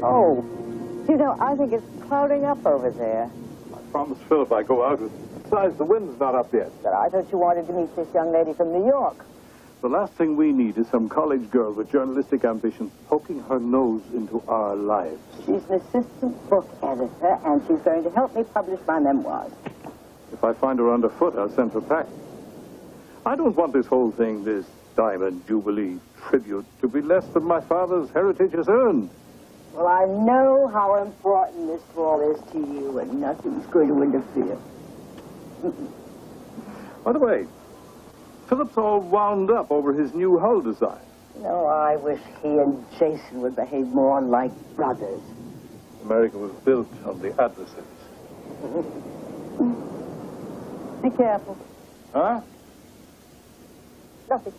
Oh, you know, I think it's clouding up over there. I promised Philip I'd go out. Besides, the wind's not up yet. But I thought you wanted to meet this young lady from New York. The last thing we need is some college girl with journalistic ambition poking her nose into our lives. She's an assistant book editor, and she's going to help me publish my memoirs. If I find her underfoot, I'll send her back. I don't want this whole thing, this Diamond Jubilee tribute, to be less than my father's heritage has earned. Well, I know how important this ball is to you, and nothing's going to interfere. By the way, Philip's all wound up over his new hull design. You know, I wish he and Jason would behave more like brothers. America was built on the adversaries. Be careful. Huh? Nothing.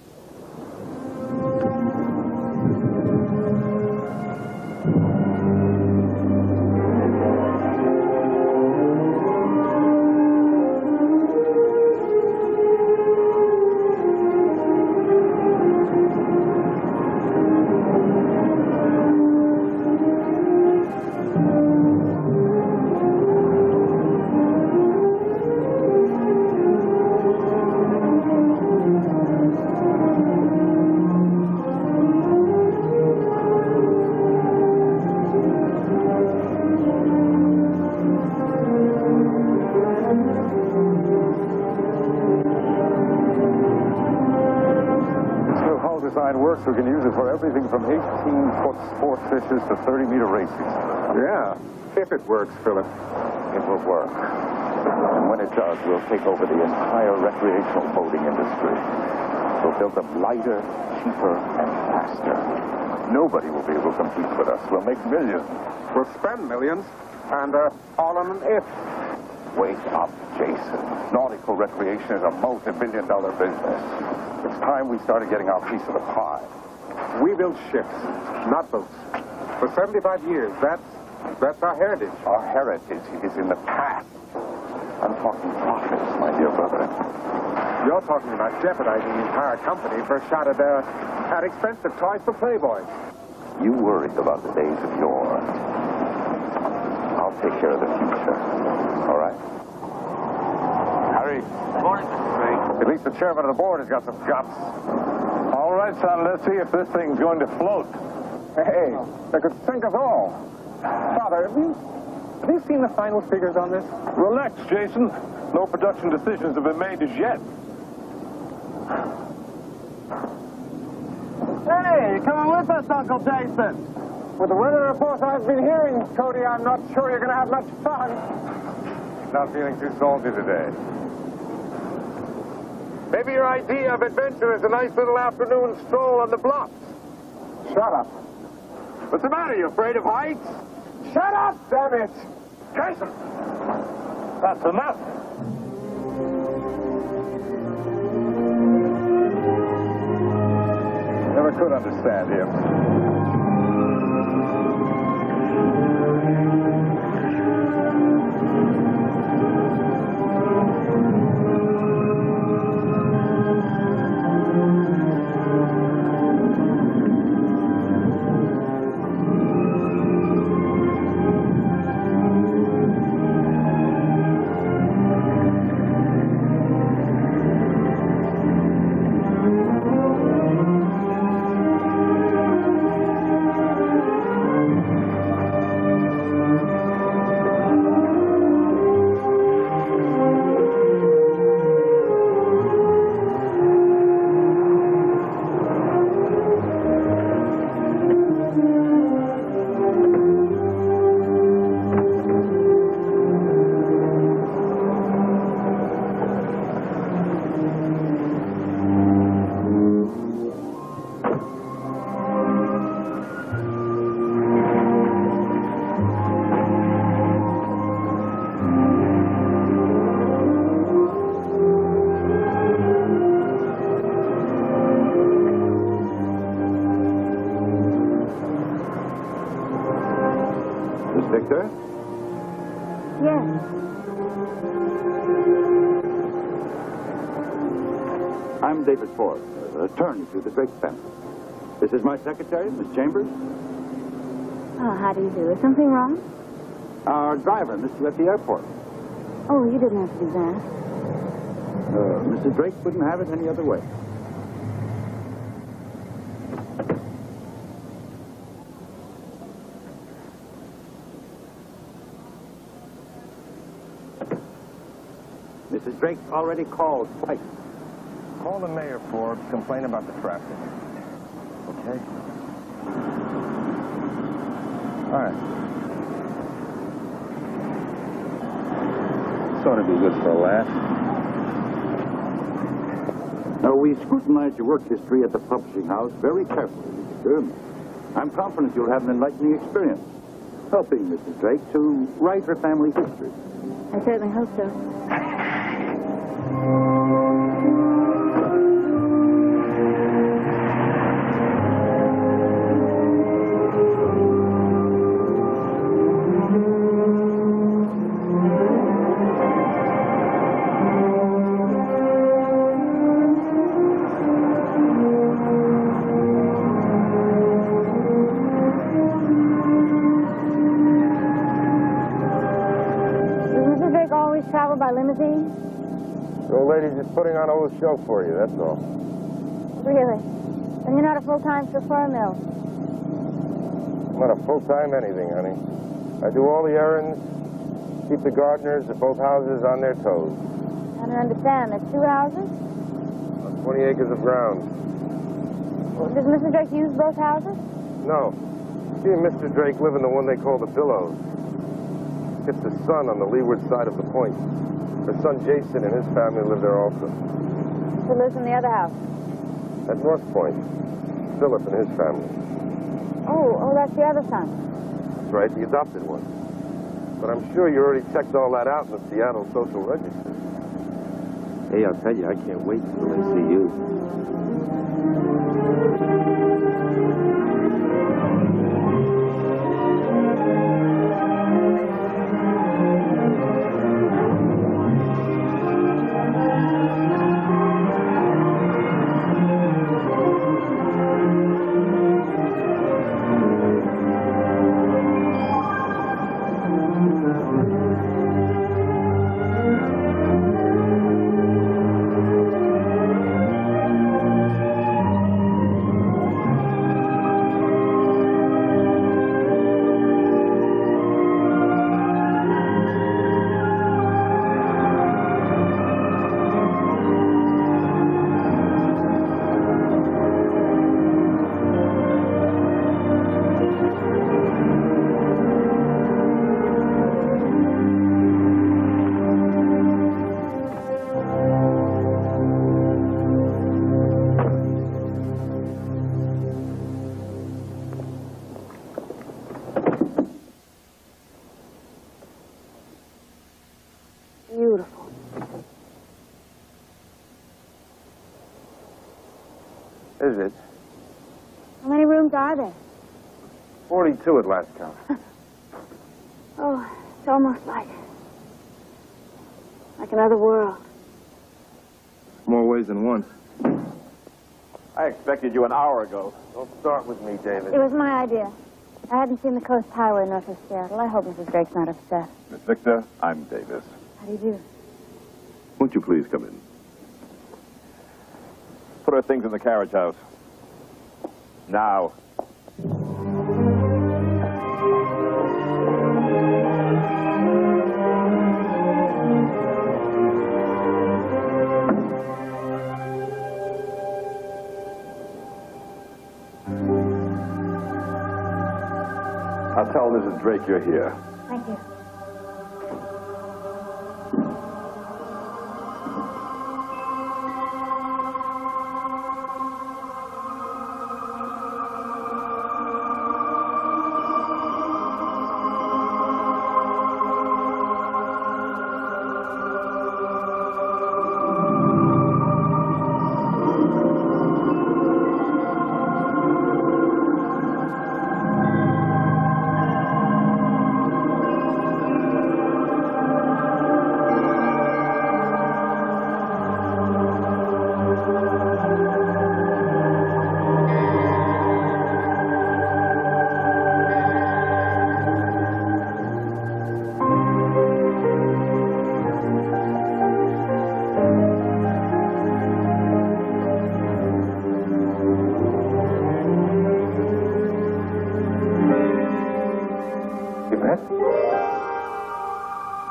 We can use it for everything from 18-foot sport fishes to 30-meter racing. Yeah, if it works, Philip. It will work. And when it does, we'll take over the entire recreational boating industry. We'll build them lighter, cheaper, and faster. Nobody will be able to compete with us. We'll make millions. We'll spend millions, and all on an if. Wake up, Jason. Nautical recreation is a multi-billion-dollar business. It's time we started getting our piece of the pie. We build ships, not boats. For 75 years, that's our heritage. Our heritage is in the past. I'm talking profits, my dear brother. You're talking about jeopardizing the entire company for a shot at expensive toys for playboys. You worried about the days of yore. I'll take care of the future. All right? Harry. Good morning, Mr. Gray. At least the chairman of the board has got some guts. All right, son, let's see if this thing's going to float. Hey, they could sink us all. Father, have you seen the final figures on this? Relax, Jason. No production decisions have been made as yet. Hey, you coming with us, Uncle Jason? With the weather reports I've been hearing, Cody, I'm not sure you're going to have much fun. Not feeling too salty today. Maybe your idea of adventure is a nice little afternoon stroll on the bluffs. Shut up. What's the matter? You afraid of heights? Shut up, damn it! Jason! That's enough. Never could understand him. Victor? Yes. I'm David Ford, attorney to the Drake family. This is my secretary, Miss Chambers. Oh, how do you do? Is something wrong? Our driver missed you at the airport. Oh, you didn't have to do that. Mrs. Drake wouldn't have it any other way. Mrs. Drake already called twice. Call the mayor, Ford. Complain about the traffic. Okay? All right. This ought to be good for a laugh. Now, we scrutinized your work history at the publishing house very carefully, Mr. I'm confident you'll have an enlightening experience, helping Mrs. Drake to write her family history. I certainly hope so. Travel by limousine? The old lady's just putting on a little show for you, that's all. Really? And you're not a full-time chauffeur, Mill? I'm not a full-time anything, honey. I do all the errands, keep the gardeners at both houses on their toes. I don't understand. There's 2 houses? On 20 acres of ground. Well, does Mrs. Drake use both houses? No. She and Mr. Drake live in the one they call the Billows. It's the sun on the leeward side of the point. Her son Jason and his family live there also. Who lives in the other house? At North Point, Philip and his family. Oh, that's the other son. That's right, the adopted one. But I'm sure you already checked all that out in the Seattle Social Register. Hey, I'll tell you, I can't wait till I see you. Is it? How many rooms are there? 42 at last count. Oh, it's almost like another world. More ways than one. I expected you an hour ago. Don't start with me, David. It was my idea. I hadn't seen the Coast Highway north of Seattle. I hope Mrs. Drake's not upset. Miss Victor, I'm Davis. How do you do? Won't you please come in? Put our things in the carriage house. Now. I'll tell Mrs. Drake you're here. Thank you.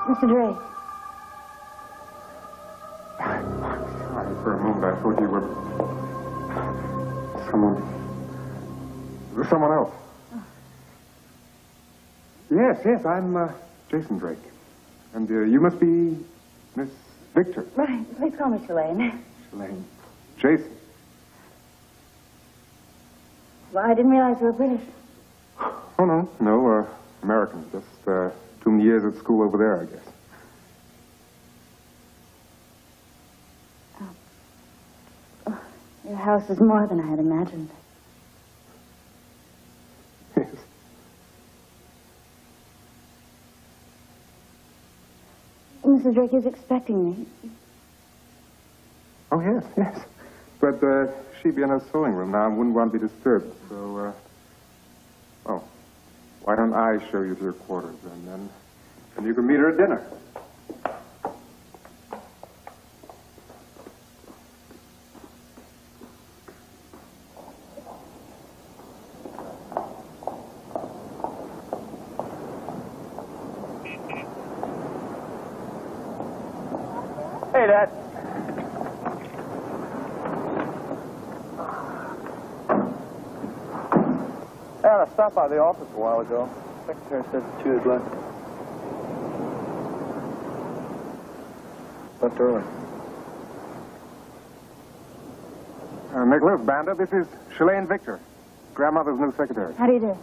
Mr. Drake. Sorry, for a moment I thought you were someone else. Oh. Yes, I'm Jason Drake. And you must be Miss Victor. Right. Please call me Shalane. Shalane. Jason. Well, I didn't realize you were British. Oh, no, American. Just too many years at school over there, I guess. Your house is more than I had imagined. Yes. Mrs. Drake is expecting me. Oh, yes. But she'd be in her sewing room now and wouldn't want to be disturbed. So, why don't I show you to your quarters, and then you can meet her at dinner. Hey, Dad. I stopped by the office a while ago. The secretary said that you had left. Left early. Nicholas, Banda, this is Shalane Victor, grandmother's new secretary. How do you do?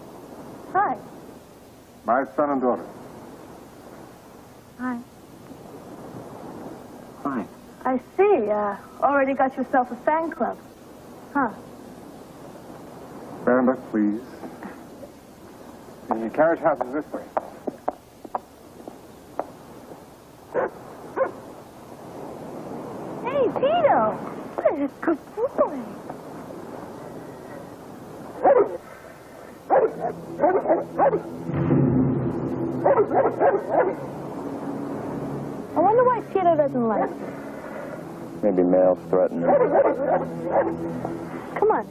Hi. My son and daughter. Hi. Hi. I see. Already got yourself a fan club. Huh. Banda, please. The carriage house is this way. Hey, Tito. What a good boy. I wonder why Tito doesn't like me. Maybe males threaten her. Come on.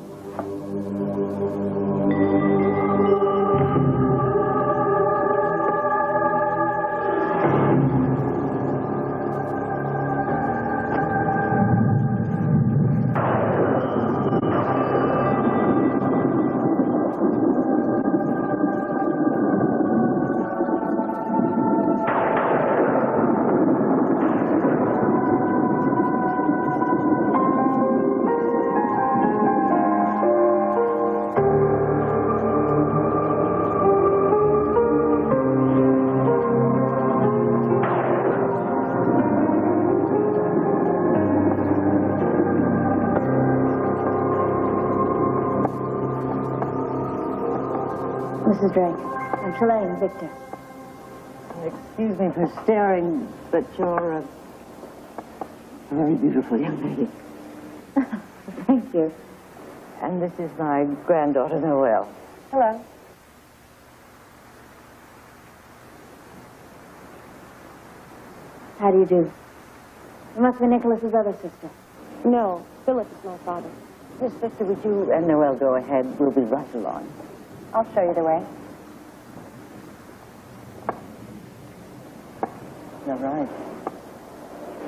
Mrs. Drake, I'm Shalane Victor. Excuse me for staring, but you're a very beautiful young lady. Thank you. And this is my granddaughter, Noelle. Hello. How do you do? You must be Nicholas's other sister. No, Philip is my father. Miss Victor, would you and Noelle go ahead? We'll be right along. I'll show you the way. You're right.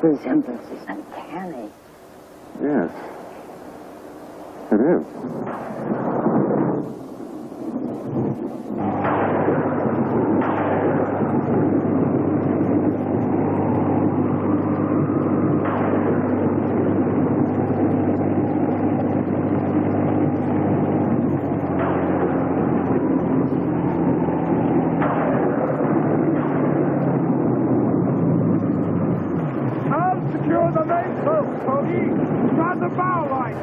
The resemblance is uncanny. Yes. It is. Secure the mainsail, Cody. Start the bow line.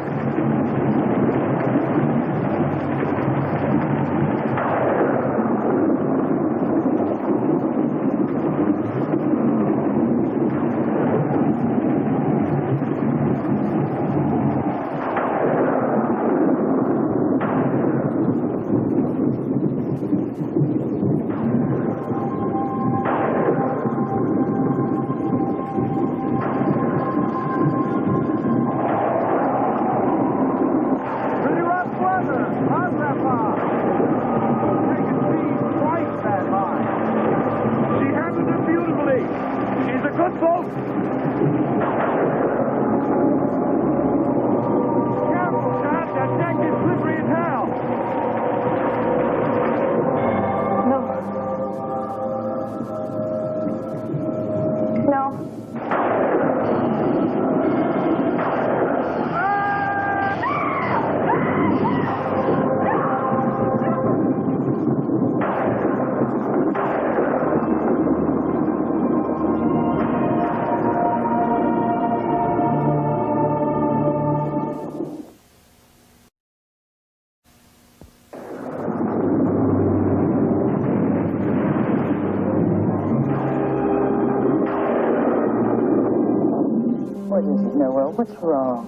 What is it, Noelle? What's wrong?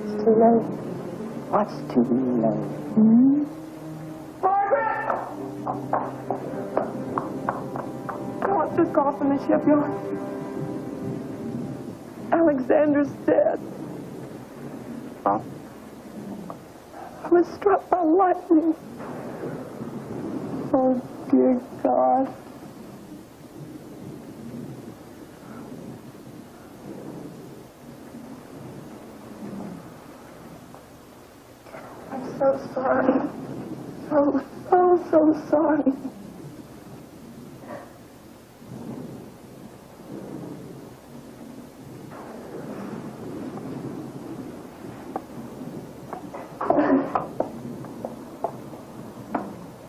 It's too late. What's too late? Hmm? Margaret! What's just call from the shipyard? Alexander's dead. Huh? I was struck by lightning. Oh, dear God. I'm so sorry. So sorry.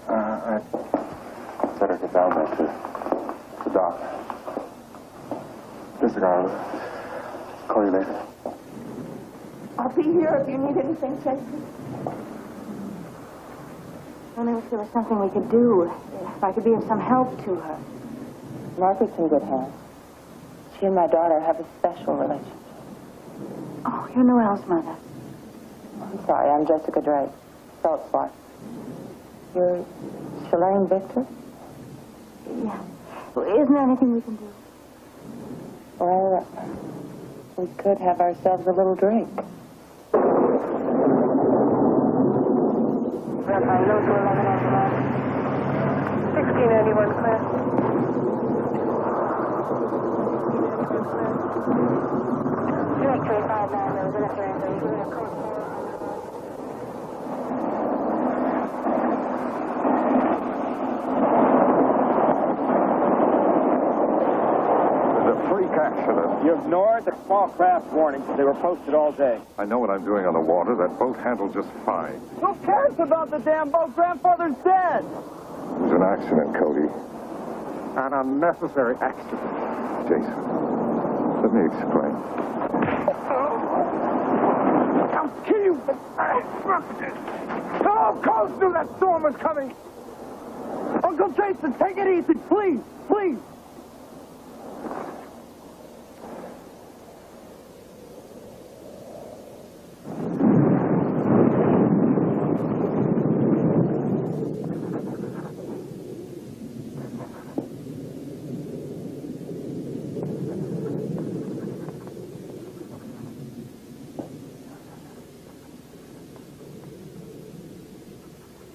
I'd better get down there to the dock. Disregard. Call you later. I'll be here if you need anything, Jason. Only if there was something we could do. If I could be of some help to her. Margaret's in good hands. She and my daughter have a special relationship. Oh, you're Noelle's mother. I'm sorry, I'm Jessica Drake. Saltzpot. You're Shalane Victor? Yeah. Well, isn't there anything we can do? Well, we could have ourselves a little drink. Verify low to 11 on the line. 1681 clear. 3359, there was an interference. Are you giving a code 4 on the Freak accident. You ignored the small craft warnings. They were posted all day. I know what I'm doing on the water. That boat handled just fine. Who cares about the damn boat? Grandfather's dead. It was an accident, Cody. An unnecessary accident. Jason, let me explain. I'll kill you. Oh, Coast knew that storm was coming! Uncle Jason, take it easy, please, please.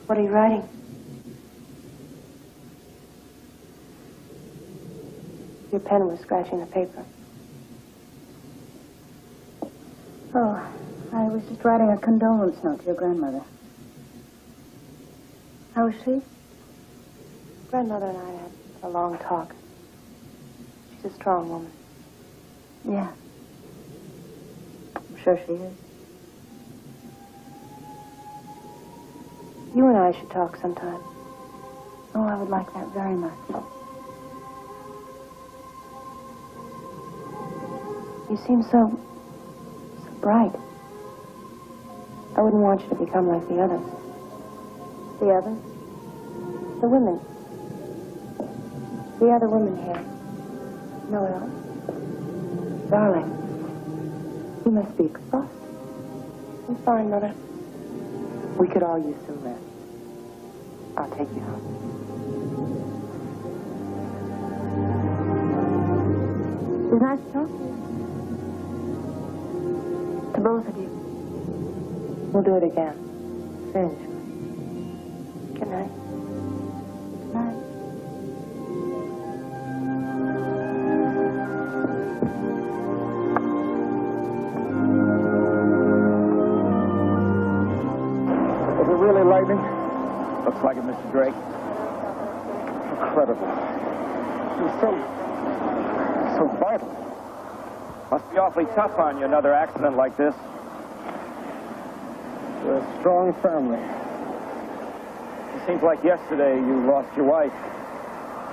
What are you writing? Your pen was scratching the paper. Oh, I was just writing a condolence note to your grandmother. How is she? Grandmother and I had a long talk. She's a strong woman. Yeah. I'm sure she is. You and I should talk sometime. Oh, I would like that very much. You seem so bright. I wouldn't want you to become like the others. The others? The women. The other women here. Noel. Darling, you must be exhausted. I'm fine, Mother. We could all use some rest. I'll take you home. It was nice to talk to you. To both of you. We'll do it again. Finish. Good night. Good night. Was it really lightning? Looks like it, Mr. Drake. Incredible. It was so vital. Must be awfully tough on you, another accident like this. We're a strong family. It seems like yesterday you lost your wife.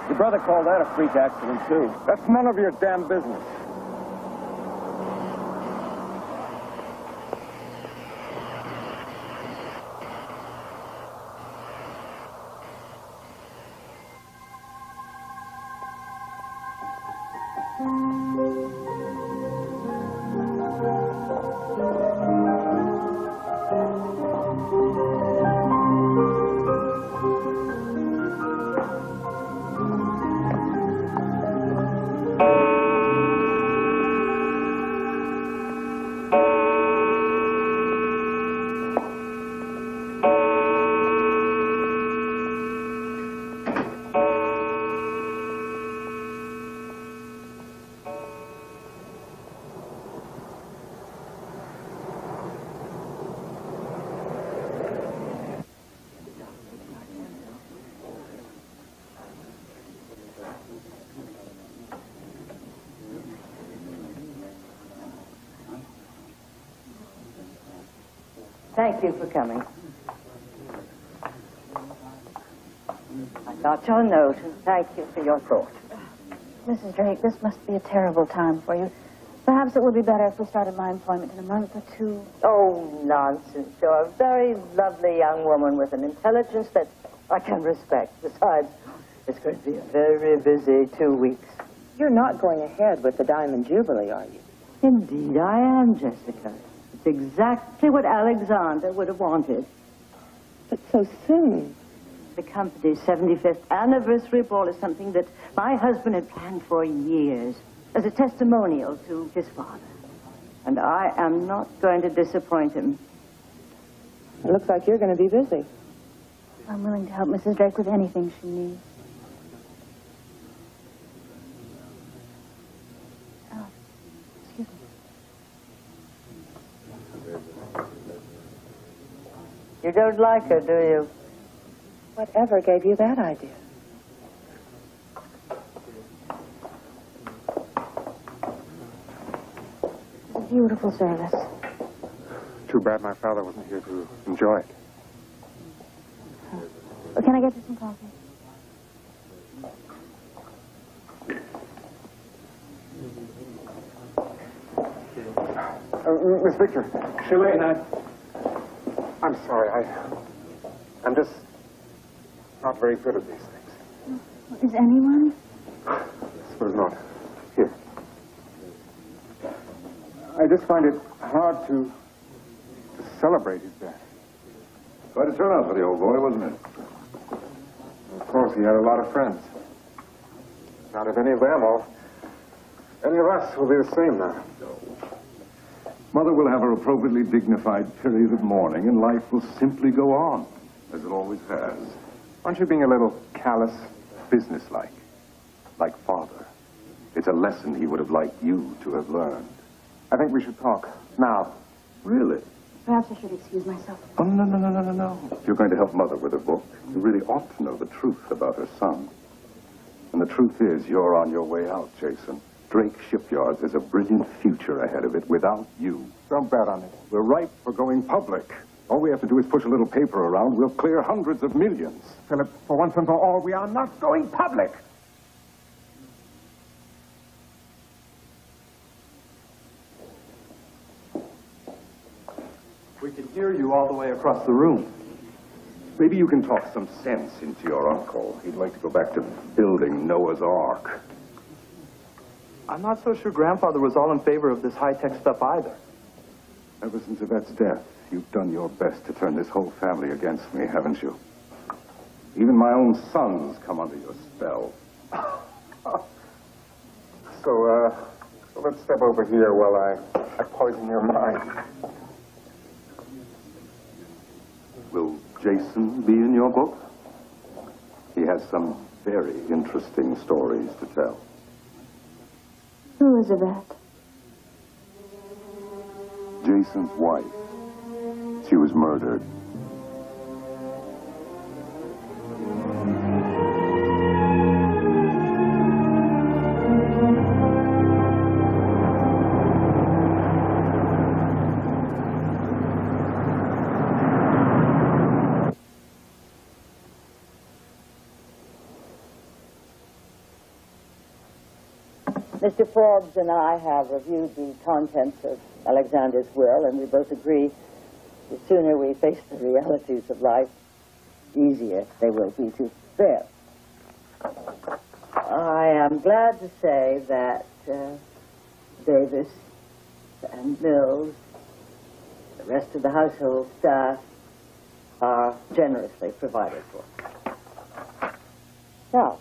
Your brother called that a freak accident, too. That's none of your damn business. Thank you for coming. I got your note, and thank you for your thought. Mrs. Drake, this must be a terrible time for you. Perhaps it would be better if we started my employment in a month or two. Oh, nonsense. You're a very lovely young woman with an intelligence that I can respect. Besides, it's going to be a very busy 2 weeks. You're not going ahead with the Diamond Jubilee, are you? Indeed, I am, Jessica. It's exactly what Alexander would have wanted. But so soon. The company's 75th anniversary ball is something that my husband had planned for years as a testimonial to his father. And I am not going to disappoint him. It looks like you're going to be busy. I'm willing to help Mrs. Drake with anything she needs. Oh, excuse me. You don't like her, do you? Whatever gave you that idea? It's a beautiful service. Too bad my father wasn't here to enjoy it. Well, can I get you some coffee? Miss Victor, she late night. I'm sorry. I'm just not very good at these things. Is anyone? I suppose not. Here. I just find it hard to celebrate his death. Quite a turnout for the old boy, wasn't it? Of course, he had a lot of friends. Not if any of them or any of us will be the same now. Mother will have her appropriately dignified period of mourning, and life will simply go on, as it always has. Aren't you being a little callous, businesslike? Like Father. It's a lesson he would have liked you to have learned. I think we should talk now. Really? Perhaps I should excuse myself. Oh, no. If you're going to help Mother with her book, you really ought to know the truth about her son. And the truth is, you're on your way out, Jason. Drake Shipyards has a brilliant future ahead of it without you. Don't bet on it. We're ripe for going public. All we have to do is push a little paper around. We'll clear hundreds of millions. Philip, for once and for all, we are not going public. We can hear you all the way across the room. Maybe you can talk some sense into your uncle. He'd like to go back to building Noah's Ark. I'm not so sure Grandfather was all in favor of this high-tech stuff either. Ever since Yvette's death, you've done your best to turn this whole family against me, haven't you? Even my own sons come under your spell. So let's step over here while I poison your mind. Will Jason be in your book? He has some very interesting stories to tell. Who is Yvette? Jason's wife. She was murdered. Mr. Forbes and I have reviewed the contents of Alexander's will, and we both agree the sooner we face the realities of life, the easier they will be to bear. I am glad to say that Davis and Mills, the rest of the household staff, are generously provided for. Now,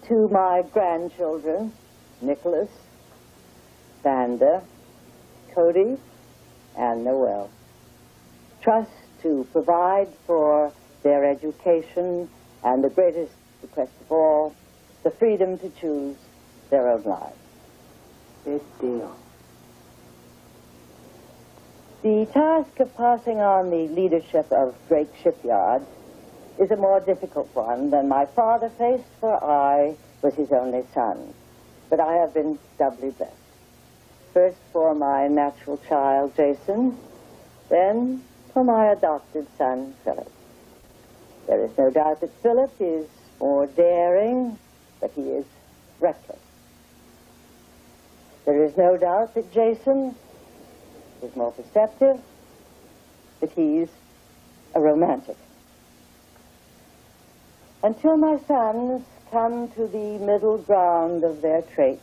to my grandchildren, Nicholas, Vanda, Cody, and Noel, trust to provide for their education and the greatest request of all, the freedom to choose their own lives. Big deal. The task of passing on the leadership of Drake Shipyard is a more difficult one than my father faced, for I was his only son. But I have been doubly blessed. First for my natural child, Jason, then for my adopted son, Philip. There is no doubt that Philip is more daring, but he is reckless. There is no doubt that Jason is more perceptive, but he's a romantic. Until my sons come to the middle ground of their traits,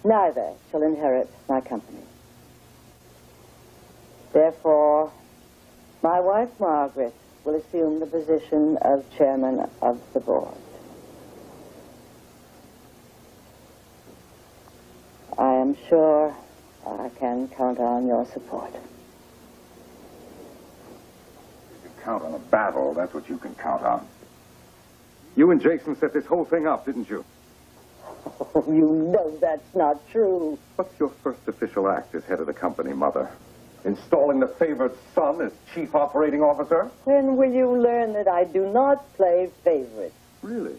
neither shall inherit my company. Therefore, my wife, Margaret, will assume the position of chairman of the board. I am sure I can count on your support. Count on a battle, that's what you can count on. You and Jason set this whole thing up, didn't you? Oh, you know that's not true. What's your first official act as head of the company, Mother? Installing the favored son as chief operating officer? When will you learn that I do not play favorites? Really?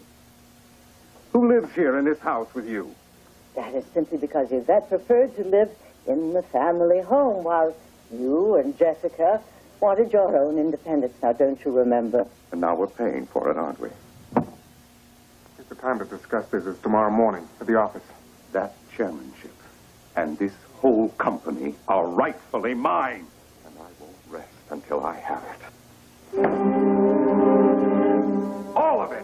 Who lives here in this house with you? That is simply because Yvette preferred to live in the family home, while you and Jessica wanted your own independence. Now, don't you remember? And now we're paying for it, aren't we? The time to discuss this is tomorrow morning at the office. That chairmanship and this whole company are rightfully mine. And I won't rest until I have it. All of it.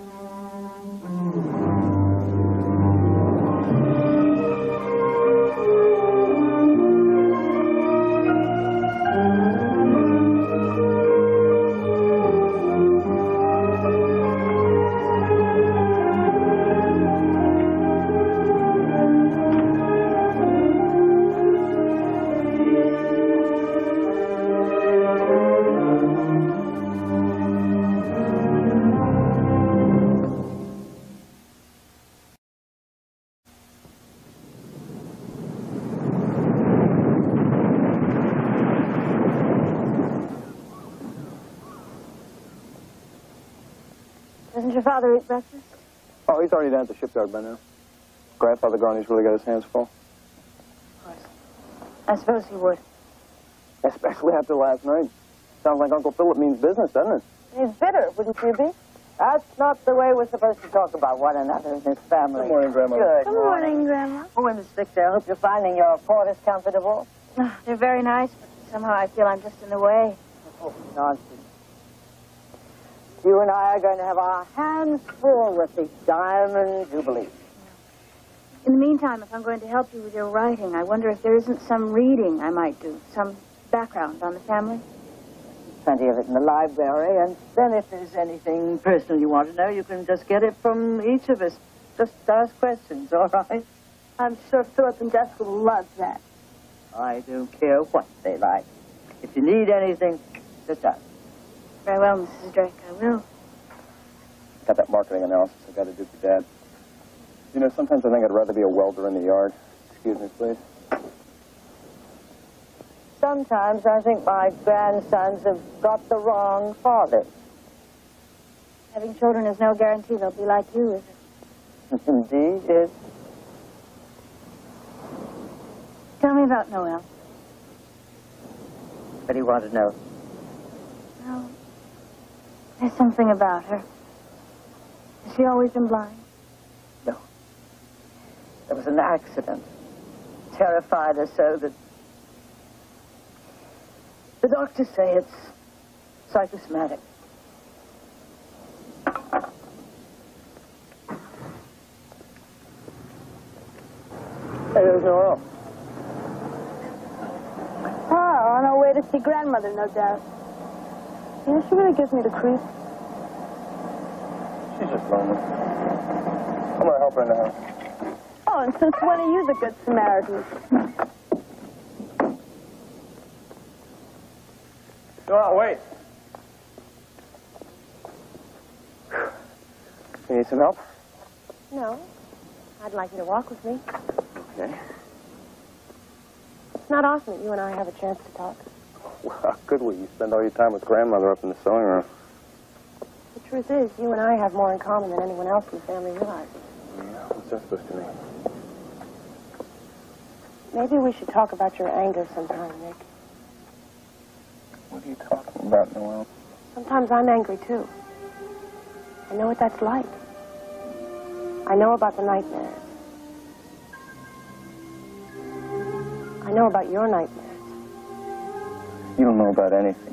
Doesn't your father eat breakfast? Oh, he's already down at the shipyard by now. Grandfather gone, he's really got his hands full. Of course. I suppose he would. Especially after last night. Sounds like Uncle Philip means business, doesn't it? He's bitter, wouldn't you be? That's not the way we're supposed to talk about one another in this family. Good morning, Grandma. Good morning, Grandma. Oh, and Miss Victor, I hope you're finding your quarters comfortable. They're very nice, but somehow I feel I'm just in the way. Oh, nonsense. You and I are going to have our hands full with the Diamond Jubilee. In the meantime, if I'm going to help you with your writing, I wonder if there isn't some reading I might do, some background on the family. Plenty of it in the library, and then if there's anything personal you want to know, you can just get it from each of us. Just ask questions, all right? I'm sure Philip and Jessica will love that. I don't care what they like. If you need anything, just ask. Very well, Mrs. Drake, I will. Got that marketing analysis I got to do for Dad. You know, sometimes I think I'd rather be a welder in the yard. Excuse me, please. Sometimes I think my grandsons have got the wrong father. Having children is no guarantee they'll be like you, is it? Indeed, yes. Tell me about Noelle. What do you want to know? Well, there's something about her. Has she always been blind? No. There was an accident. Terrified her so that the doctors say it's psychosomatic. Hey, there's Noelle. Oh, on our way to see grandmother, no doubt. You know, she really gives me the creeps. She's just lonely. I'm going to help her in the house. Oh, and since when are you the good Samaritan? Noelle, wait. You need some help? No. I'd like you to walk with me. Okay. It's not often that you and I have a chance to talk. Well, how good will you spend all your time with grandmother up in the sewing room? The truth is, you and I have more in common than anyone else in the family realizes. Yeah, what's that supposed to mean? Maybe we should talk about your anger sometime, Nick. What are you talking about, Noelle? Sometimes I'm angry, too. I know what that's like. I know about the nightmares. I know about your nightmares. You don't know about anything.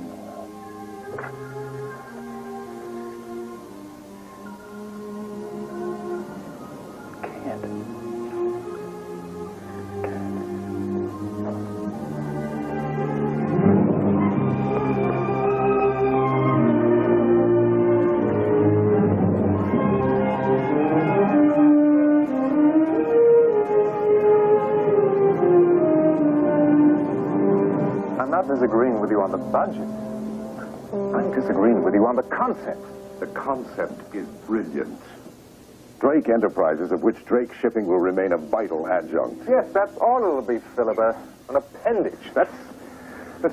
I'm not disagreeing with you on the budget. I'm disagreeing with you on the concept. The concept is brilliant. Drake Enterprises, of which Drake Shipping will remain a vital adjunct. Yes, that's all it'll be, Philip. An appendage. That's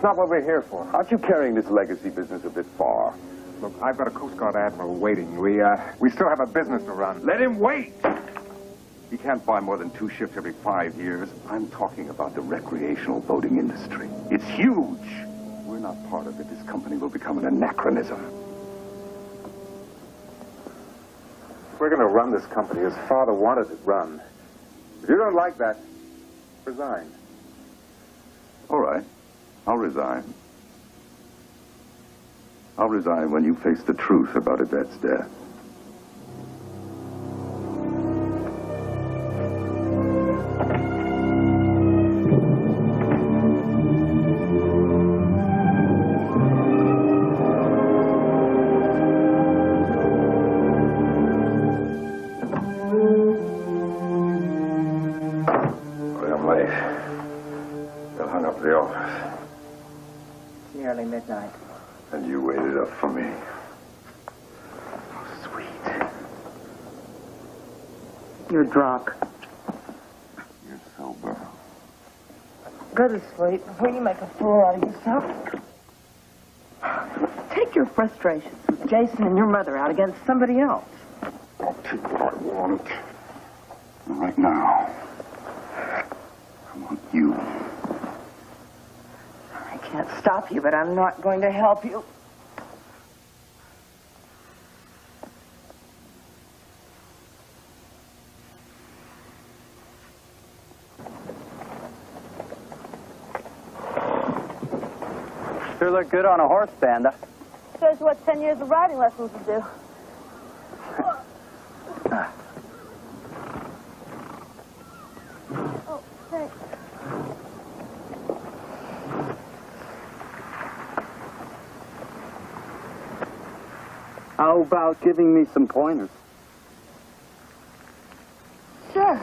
not what we're here for. Aren't you carrying this legacy business a bit far? Look, I've got a Coast Guard admiral waiting. We still have a business to run. Let him wait! He can't buy more than 2 ships every 5 years. I'm talking about the recreational boating industry. It's huge. We're not part of it. This company will become an anachronism. We're going to run this company as Father wanted it run. If you don't like that, resign. All right. I'll resign. I'll resign when you face the truth about Yvette's death. Nearly midnight. And you waited up for me. Oh, sweet. You're drunk. You're sober. Go to sleep before you make a fool out of yourself. Take your frustrations with Jason and your mother out against somebody else. I'll take what I want. And right now, I want you. I can't stop you, but I'm not going to help you. Sure look good on a horse, Banda. Shows you what 10 years of riding lessons would do. Oh, thanks. How about giving me some pointers? Sure.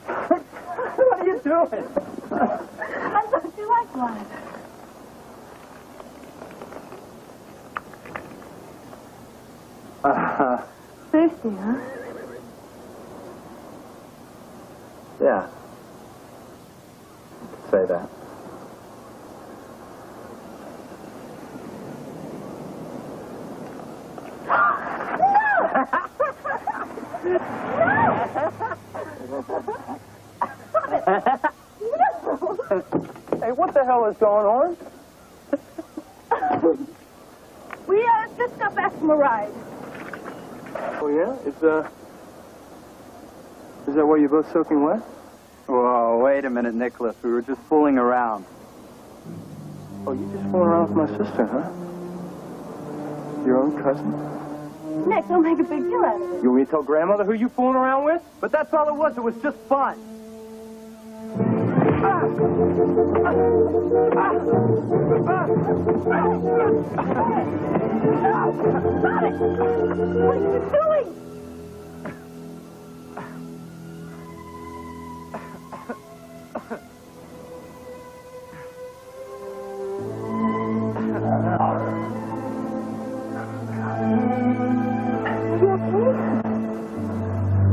What are you doing? I thought you liked one. Thirsty, huh? Yeah. Say that. Hey, what the hell is going on? We just got back from a ride. Oh, yeah? Is that why you're both soaking wet? Whoa, wait a minute, Nicholas. We were just fooling around. Oh, you just fooling around with my sister, huh? Your own cousin? Nick, don't make a big deal out of it. You want me to tell grandmother who you fooling around with? But that's all it was. It was just fun. What are you doing?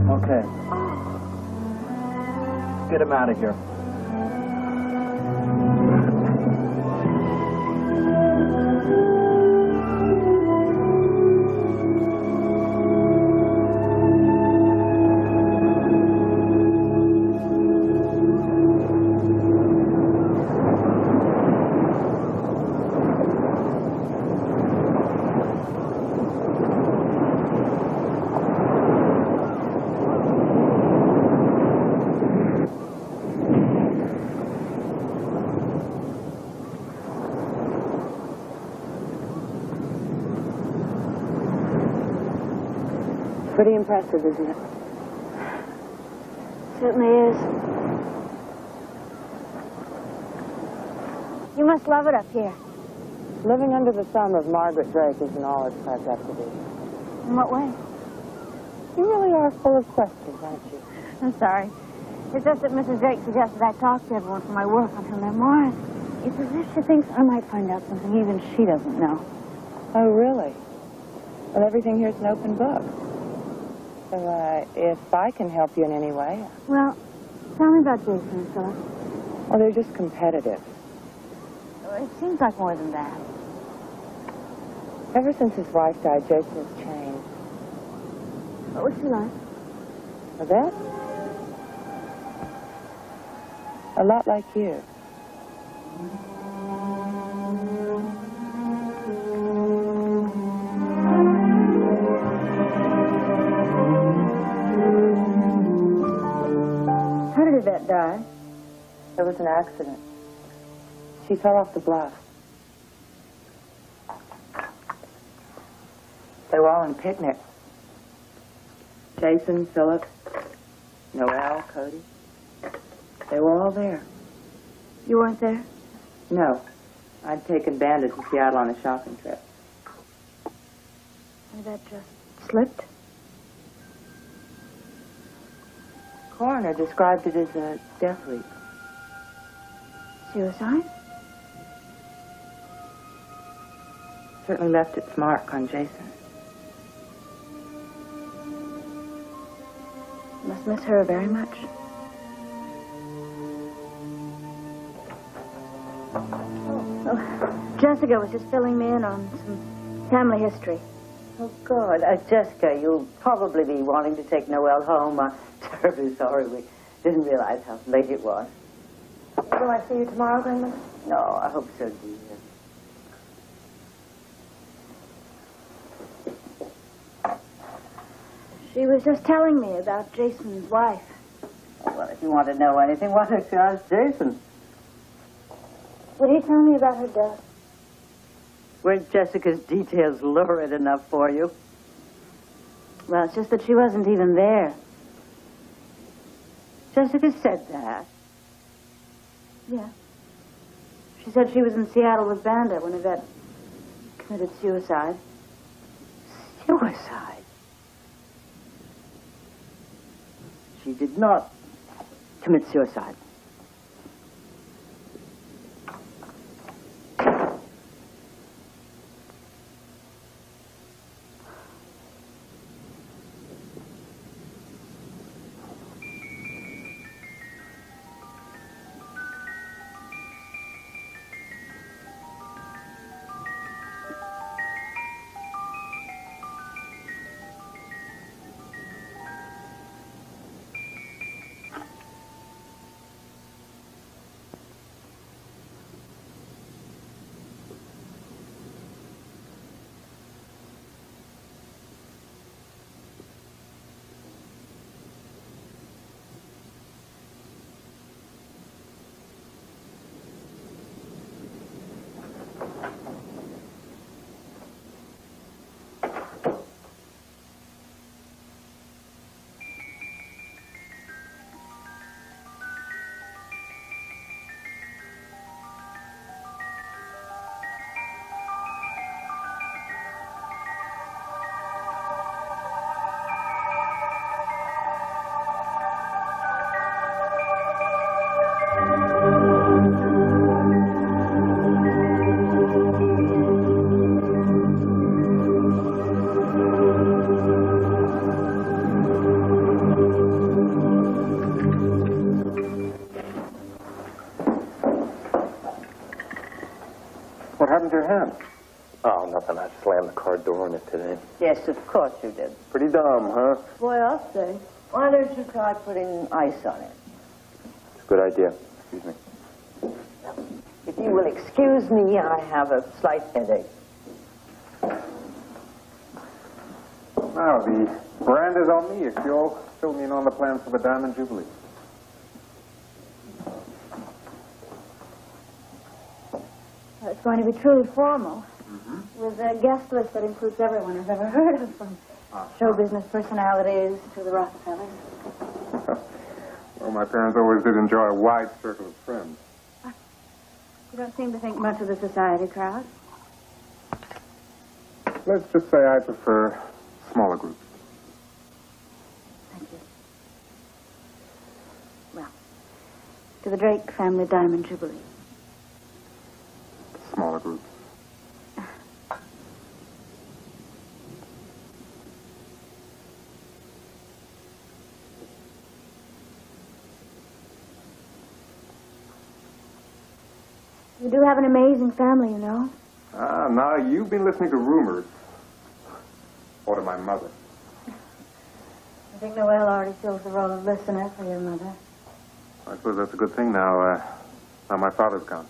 Okay. Get him out of here. Pretty impressive, isn't it? Certainly is. You must love it up here. Living under the thumb of Margaret Drake isn't all it's cracked up to be. In what way? You really are full of questions, aren't you? I'm sorry. It's just that Mrs. Drake suggested I talk to everyone for my work on her memoirs. It's as if she thinks I might find out something even she doesn't know. Oh, really? Well, everything here's an open book. So, if I can help you in any way... Well, tell me about Jason and Philip. Well, they're just competitive. It seems like more than that. Ever since his wife died, Jason has changed. What was she like? Well, that? A lot like you. How did Yvette die? It was an accident. She fell off the bluff. They were all on a picnic. Jason, Philip, Noel, Cody. They were all there. You weren't there? No. I'd taken Bandit to Seattle on a shopping trip. Maybe that just slipped? Coroner described it as a death leap. Suicide? Certainly left its mark on Jason. You must miss her very much. Oh, Jessica was just filling me in on some family history. Oh, good. Jessica, you'll probably be wanting to take Noel home. I'm terribly sorry we didn't realize how late it was. Will I see you tomorrow, Grandmother? No, I hope so, dear. She was just telling me about Jason's wife. Oh, well, if you want to know anything, why don't you ask Jason? Would he tell me about her death? Weren't Jessica's details lurid enough for you? Well, it's just that she wasn't even there. Jessica said that. Yeah. She said she was in Seattle with Bandit when Yvette committed suicide. Suicide? She did not commit suicide. What happened to your hand? Oh, nothing. I slammed the car door on it today. Yes, of course you did. Pretty dumb, huh? Boy, I'll say. Why don't you try putting ice on it? It's a good idea. Excuse me. If you will excuse me, I have a slight headache. Now, the brand is on me if you'll fill me in on the plans for the Diamond Jubilee. It's going to be truly formal. With a guest list that includes everyone I've ever heard of, from show business personalities to the Rockefellers. Well, my parents always did enjoy a wide circle of friends. You don't seem to think much of the society crowd. Let's just say I prefer smaller groups. Thank you. Well, to the Drake family Diamond Jubilee. Smaller groups. You do have an amazing family, you know. Ah, now you've been listening to rumors. Or to my mother. I think Noel already fills the role of listener for your mother. I suppose that's a good thing now. Now my father's gone.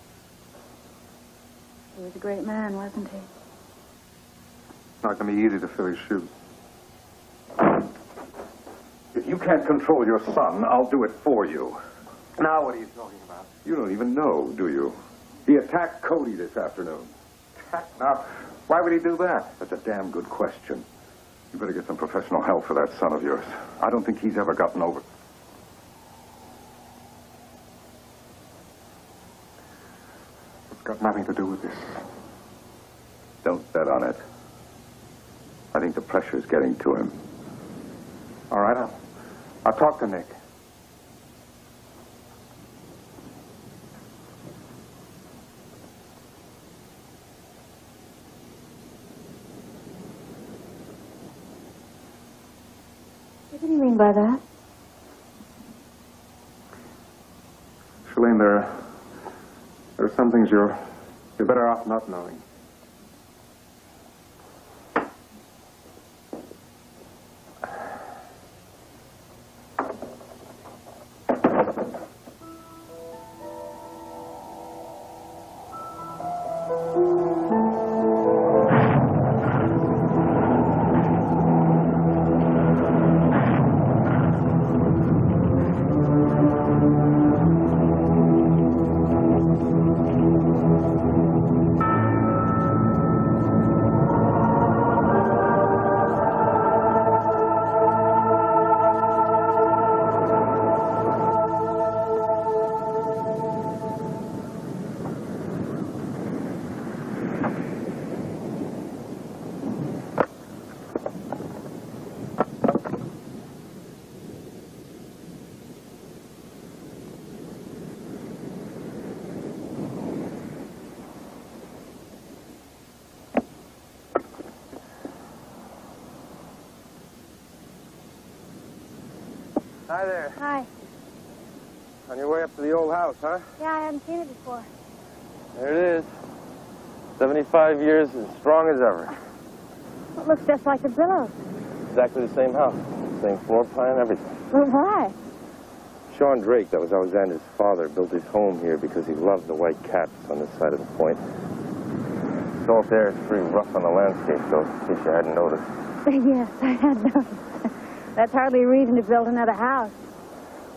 He was a great man, wasn't he? It's not going to be easy to fill his shoes. If you can't control your son, I'll do it for you. Now what are you talking about? You don't even know, do you? He attacked Cody this afternoon. Now, why would he do that? That's a damn good question. You better get some professional help for that son of yours. I don't think he's ever gotten over. It's got nothing to do with this. Don't bet on it. I think the pressure's getting to him. All right, I'll talk to Nick. What do you mean by that? Shalane, there are some things you're better off not knowing. Hi there. Hi. On your way up to the old house, huh? Yeah, I haven't seen it before. There it is. 75 years as strong as ever. It looks just like the Billows. Exactly the same house. Same floor plan, everything. Well, why? Sean Drake, that was Alexander's father, built his home here because he loved the white caps on this side of the point. Salt there is pretty rough on the landscape, though, in case you hadn't noticed. Yes, I had noticed. That's hardly a reason to build another house.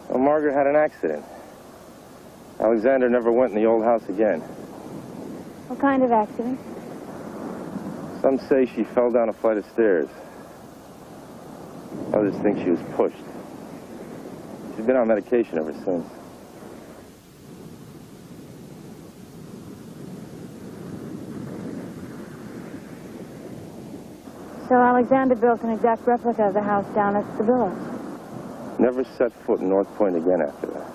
Well, Margaret had an accident. Alexander never went in the old house again. What kind of accident? Some say she fell down a flight of stairs. Others think she was pushed. She's been on medication ever since. So Alexander built an exact replica of the house down at the Billows. Never set foot in North Point again after that.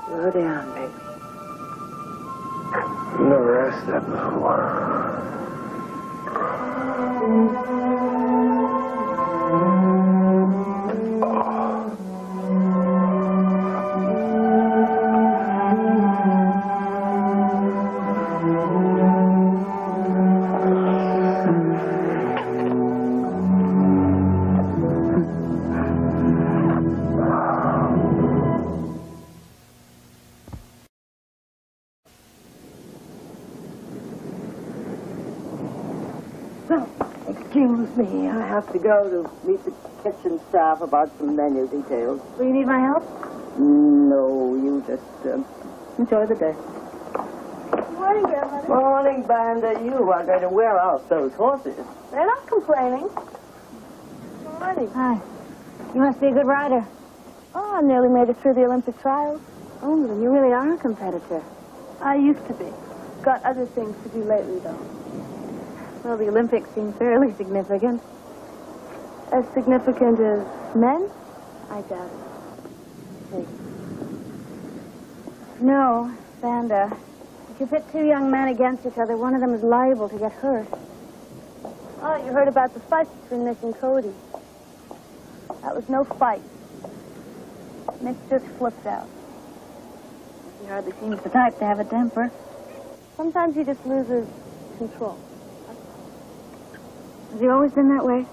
Slow down, baby. You never asked that before. Excuse me, I have to go to meet the kitchen staff about some menu details. Do you need my help? No, you just enjoy the day. Good morning, Grandmother. Morning, Banda. You are going to wear out those horses. They're not complaining. Good morning. Hi. You must be a good rider. Oh, I nearly made it through the Olympic trials. Oh, then you really are a competitor. I used to be. Got other things to do lately, though. Well, the Olympics seem fairly significant. As significant as men? I doubt it. No, Vanda. If you pit two young men against each other, one of them is liable to get hurt. Oh, you heard about the fight between Nick and Cody. That was no fight. Nick just flipped out. He hardly seems the type to have a temper. Sometimes he just loses control. Has he always been that way?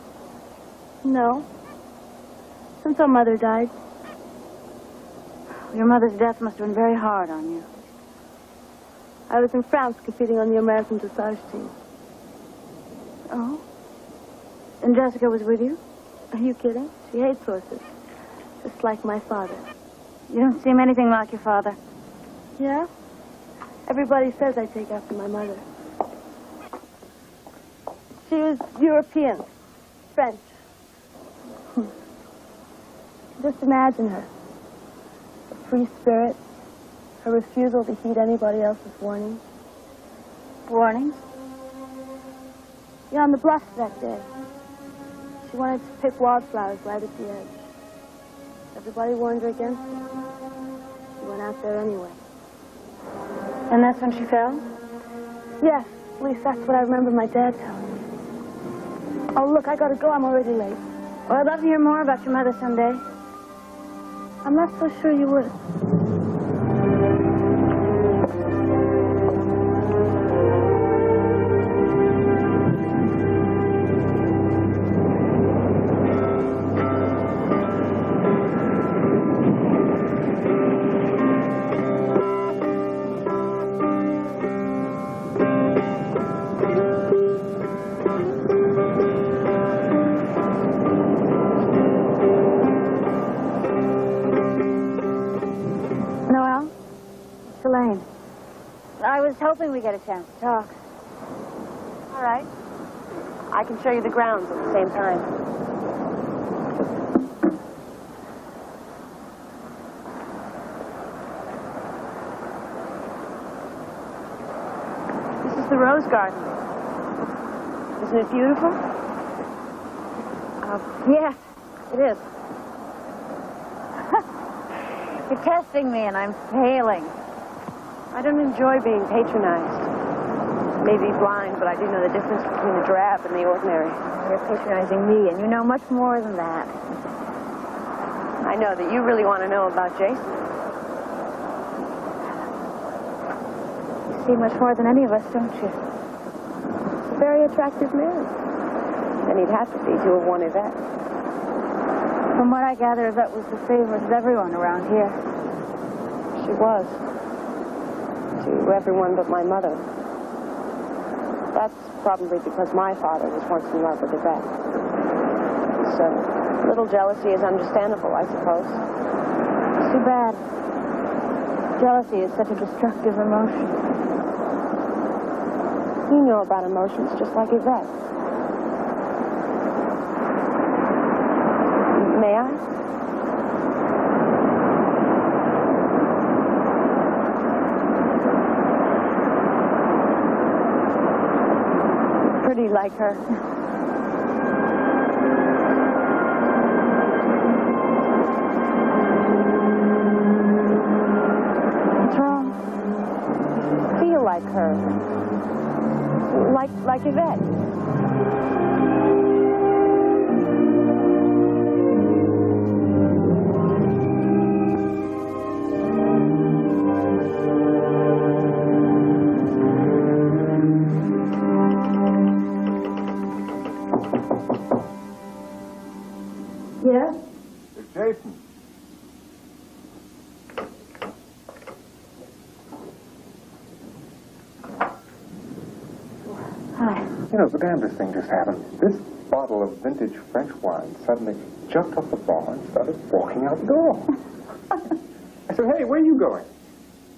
No. Since our mother died. Your mother's death must have been very hard on you. I was in France competing on the American dressage team. Oh? And Jessica was with you? Are you kidding? She hates horses. Just like my father. You don't seem anything like your father. Yeah? Everybody says I take after my mother. She was European. French. Just imagine her. A free spirit. Her refusal to heed anybody else's warnings. Warnings? Yeah, on the bluff that day. She wanted to pick wildflowers right at the edge. Everybody warned her against it. She went out there anyway. And that's when she fell? Yes, at least that's what I remember my dad telling me. Oh, look, I gotta go. I'm already late. Well, I'd love to hear more about your mother someday. I'm not so sure you would. I was hoping we'd get a chance to talk. All right. I can show you the grounds at the same time. This is the rose garden. Isn't it beautiful? Yes, it is. You're testing me and I'm failing. I don't enjoy being patronized. Maybe blind, but I do know the difference between the drab and the ordinary. You're patronizing me, and you know much more than that. I know that you really want to know about Jason. You see much more than any of us, don't you? He's a very attractive man. And he'd have to be to have won Yvette. From what I gather, Yvette was the favorite of everyone around here. She was. To everyone but my mother. That's probably because my father was once in love with Yvette. So, a little jealousy is understandable, I suppose. It's too bad. Jealousy is such a destructive emotion. You know about emotions just like Yvette. May I? Pretty like her. What's wrong? Feel like her. Like Yvette. Yes? It's Jason. Hi. You know, the damnedest thing just happened. This bottle of vintage French wine suddenly jumped off the bar and started walking out the door. I said, hey, where are you going?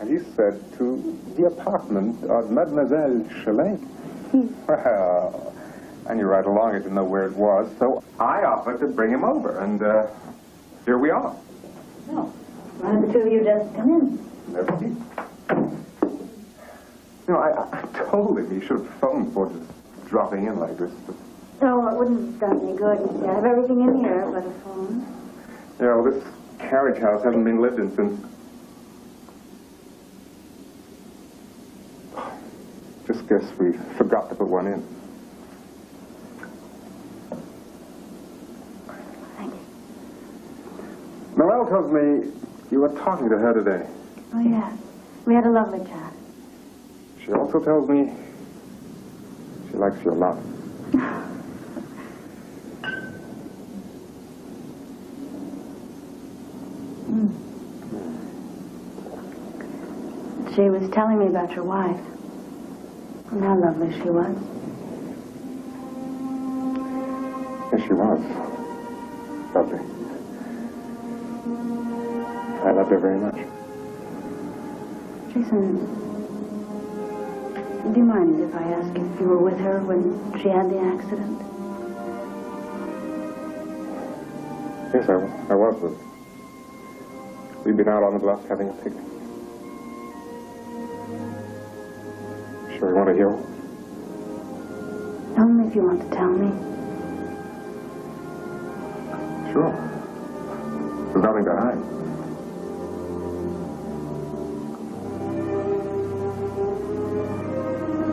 And he said, to the apartment of Mademoiselle Chalet. Well, I knew right along I didn't know where it was, so I offered to bring him over, and here we are. Oh, why don't the two of you just come in? Never did. You know, I told him he should have phoned before just dropping in like this. But... No, it wouldn't have done any good. You have everything in here but a phone. Yeah, well, this carriage house hasn't been lived in since... Just guess we forgot to put one in. Thank you. Noelle tells me you were talking to her today. Oh, yeah. We had a lovely chat. She also tells me she likes your love. She was telling me about your wife. And how lovely she was. Yes, she was. Lovely. I loved her very much. Jason, do you mind if I ask if you were with her when she had the accident? Yes, I was with her. We'd been out on the bluff having a picnic. Sure you want to hear? Only if you want to tell me. Sure. There's nothing to hide.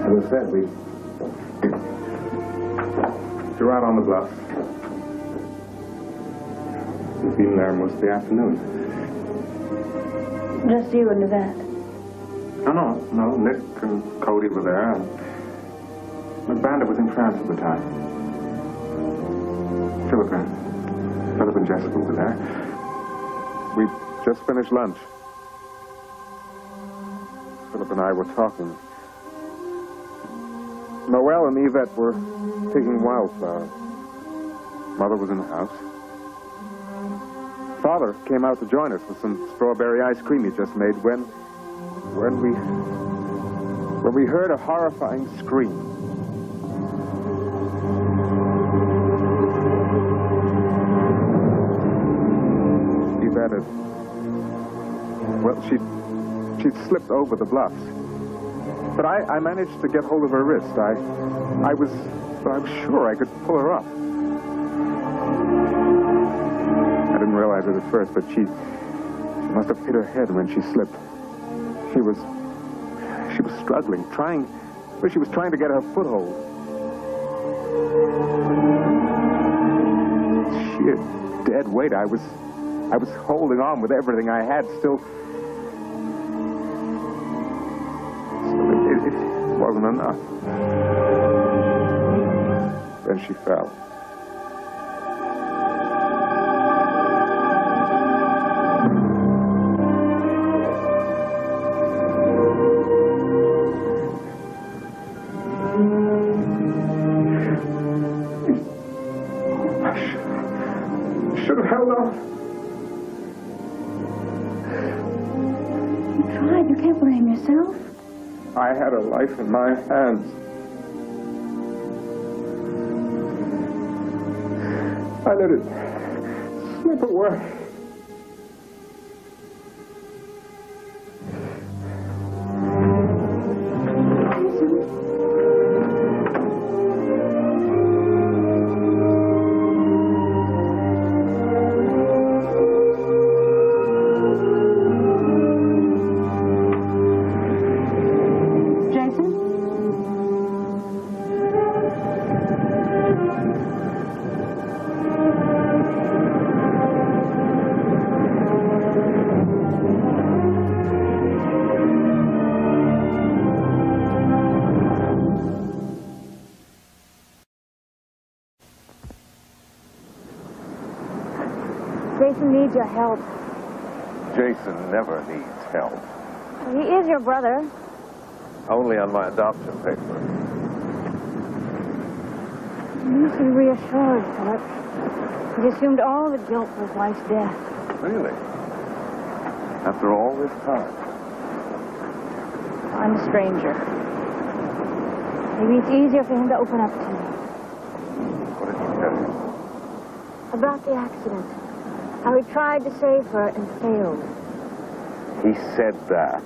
As I said, we were out on the bluff. We've been there most of the afternoon. Just you and Yvette? No. Nick and Cody were there. And McBandit was in France at the time. Philip and Jessica were there. We just finished lunch. Philip and I were talking. Noel and Yvette were picking wildflowers. Mother was in the house. Father came out to join us with some strawberry ice cream he just made when we heard a horrifying scream. Yvette had, well, she'd slipped over the bluffs. But I managed to get hold of her wrist. I was sure I could pull her up. I didn't realize it at first, but she must have hit her head when she slipped. She was struggling, she was trying to get her foothold. Sheer dead weight. I was holding on with everything I had still. It wasn't enough. Then she fell. Should have held on. You tried. You can't blame yourself. I had her life in my hands. I let it slip away. Jason needs your help. Jason never needs help. He is your brother. Only on my adoption paper. You seem reassured, Philip. He assumed all the guilt for his wife's death. Really? After all this time? I'm a stranger. Maybe it's easier for him to open up to me. What did he tell you? About the accident. How he tried to save her and failed. He said that.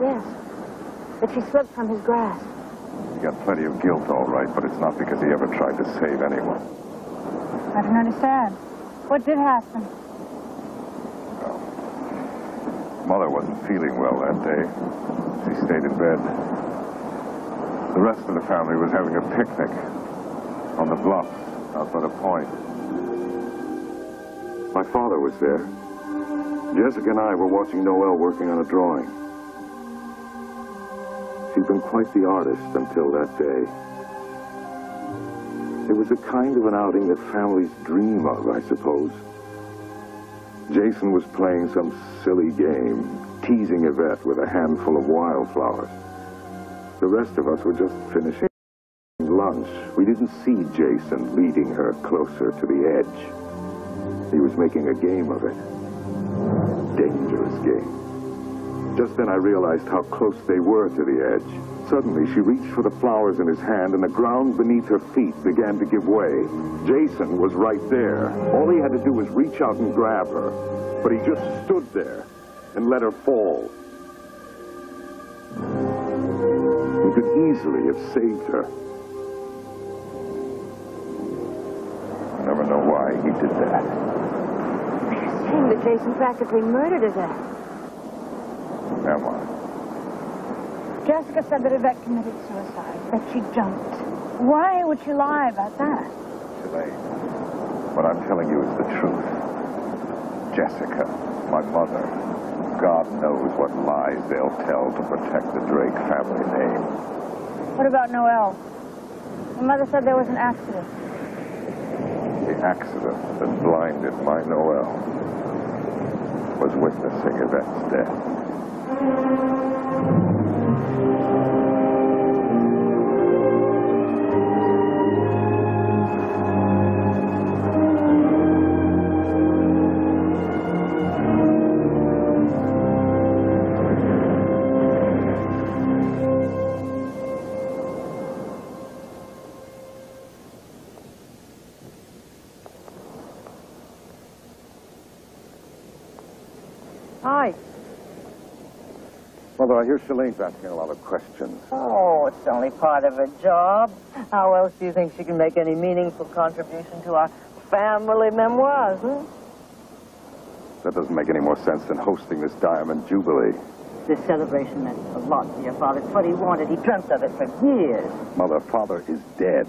Yes. That she slipped from his grasp. He got plenty of guilt, all right, but it's not because he ever tried to save anyone. I don't understand. What did happen? Well, Mother wasn't feeling well that day. She stayed in bed. The rest of the family was having a picnic on the bluff out by the point. My father was there. Jessica and I were watching Noel working on a drawing. She'd been quite the artist until that day. It was a kind of an outing that families dream of, I suppose. Jason was playing some silly game, teasing Yvette with a handful of wildflowers. The rest of us were just finishing lunch. We didn't see Jason leading her closer to the edge. He was making a game of it. Dangerous game. Just then I realized how close they were to the edge. Suddenly, she reached for the flowers in his hand, and the ground beneath her feet began to give way. Jason was right there. All he had to do was reach out and grab her. But he just stood there and let her fall. He could easily have saved her. I'll never know why he did that. It's a shame that Jason practically murdered his ass. Am I? Jessica said that Yvette committed suicide, that she jumped. Why would she lie about that? Today, what I'm telling you is the truth. Jessica, my mother, God knows what lies they'll tell to protect the Drake family name. What about Noel? My mother said there was an accident. The accident that blinded my Noel was witnessing Yvette's death. Hi. Mother, I hear Shalane's asking a lot of questions. Oh, it's only part of her job. How else do you think she can make any meaningful contribution to our family memoirs, huh? That doesn't make any more sense than hosting this Diamond Jubilee. This celebration meant a lot to your father. It's what he wanted. He dreamt of it for years. Mother, Father is dead.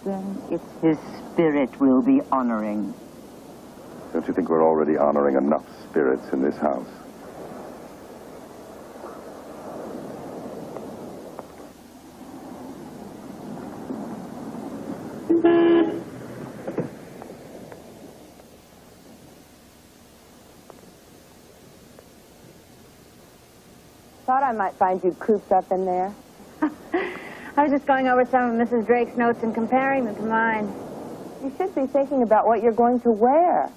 Then it's his spirit we'll be honoring. Don't you think we're already honoring enough spirits in this house? Thought I might find you cooped up in there. I was just going over some of Mrs. Drake's notes and comparing them to mine. You should be thinking about what you're going to wear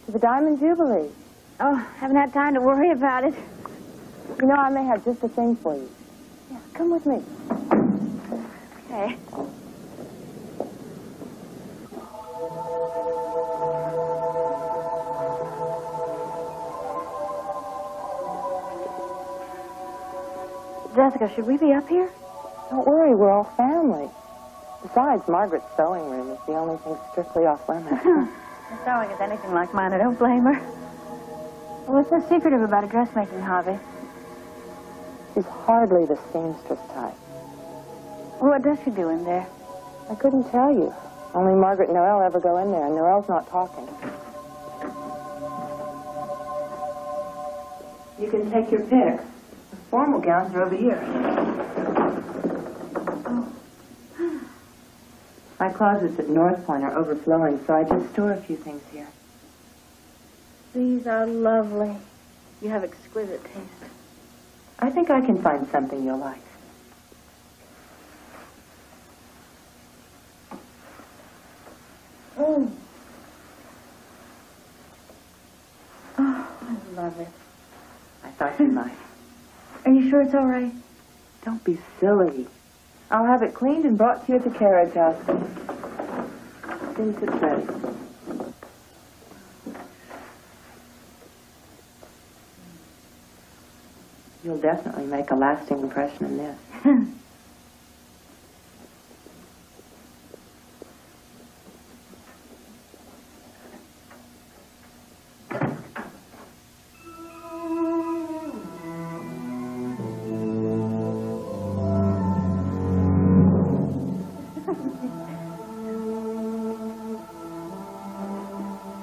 to the Diamond Jubilee. Oh, haven't had time to worry about it. You know, I may have just a thing for you. Yeah, come with me. Okay. Jessica, should we be up here? Don't worry, we're all family. Besides, Margaret's sewing room is the only thing strictly off limits. If sewing is anything like mine, I don't blame her. Well, what's so secretive about a dressmaking hobby? She's hardly the seamstress type. Well, what does she do in there? I couldn't tell you. Only Margaret and Noel ever go in there, and Noel's not talking. You can take your pick. The formal gowns are over here. My closets at North Point are overflowing, so I just store a few things here. These are lovely. You have exquisite taste. I think I can find something you'll like. Oh. Oh, I love it. I thought you might. Are you sure it's all right? Don't be silly. I'll have it cleaned and brought to you at the carriage house. Since it's ready. You'll definitely make a lasting impression in this.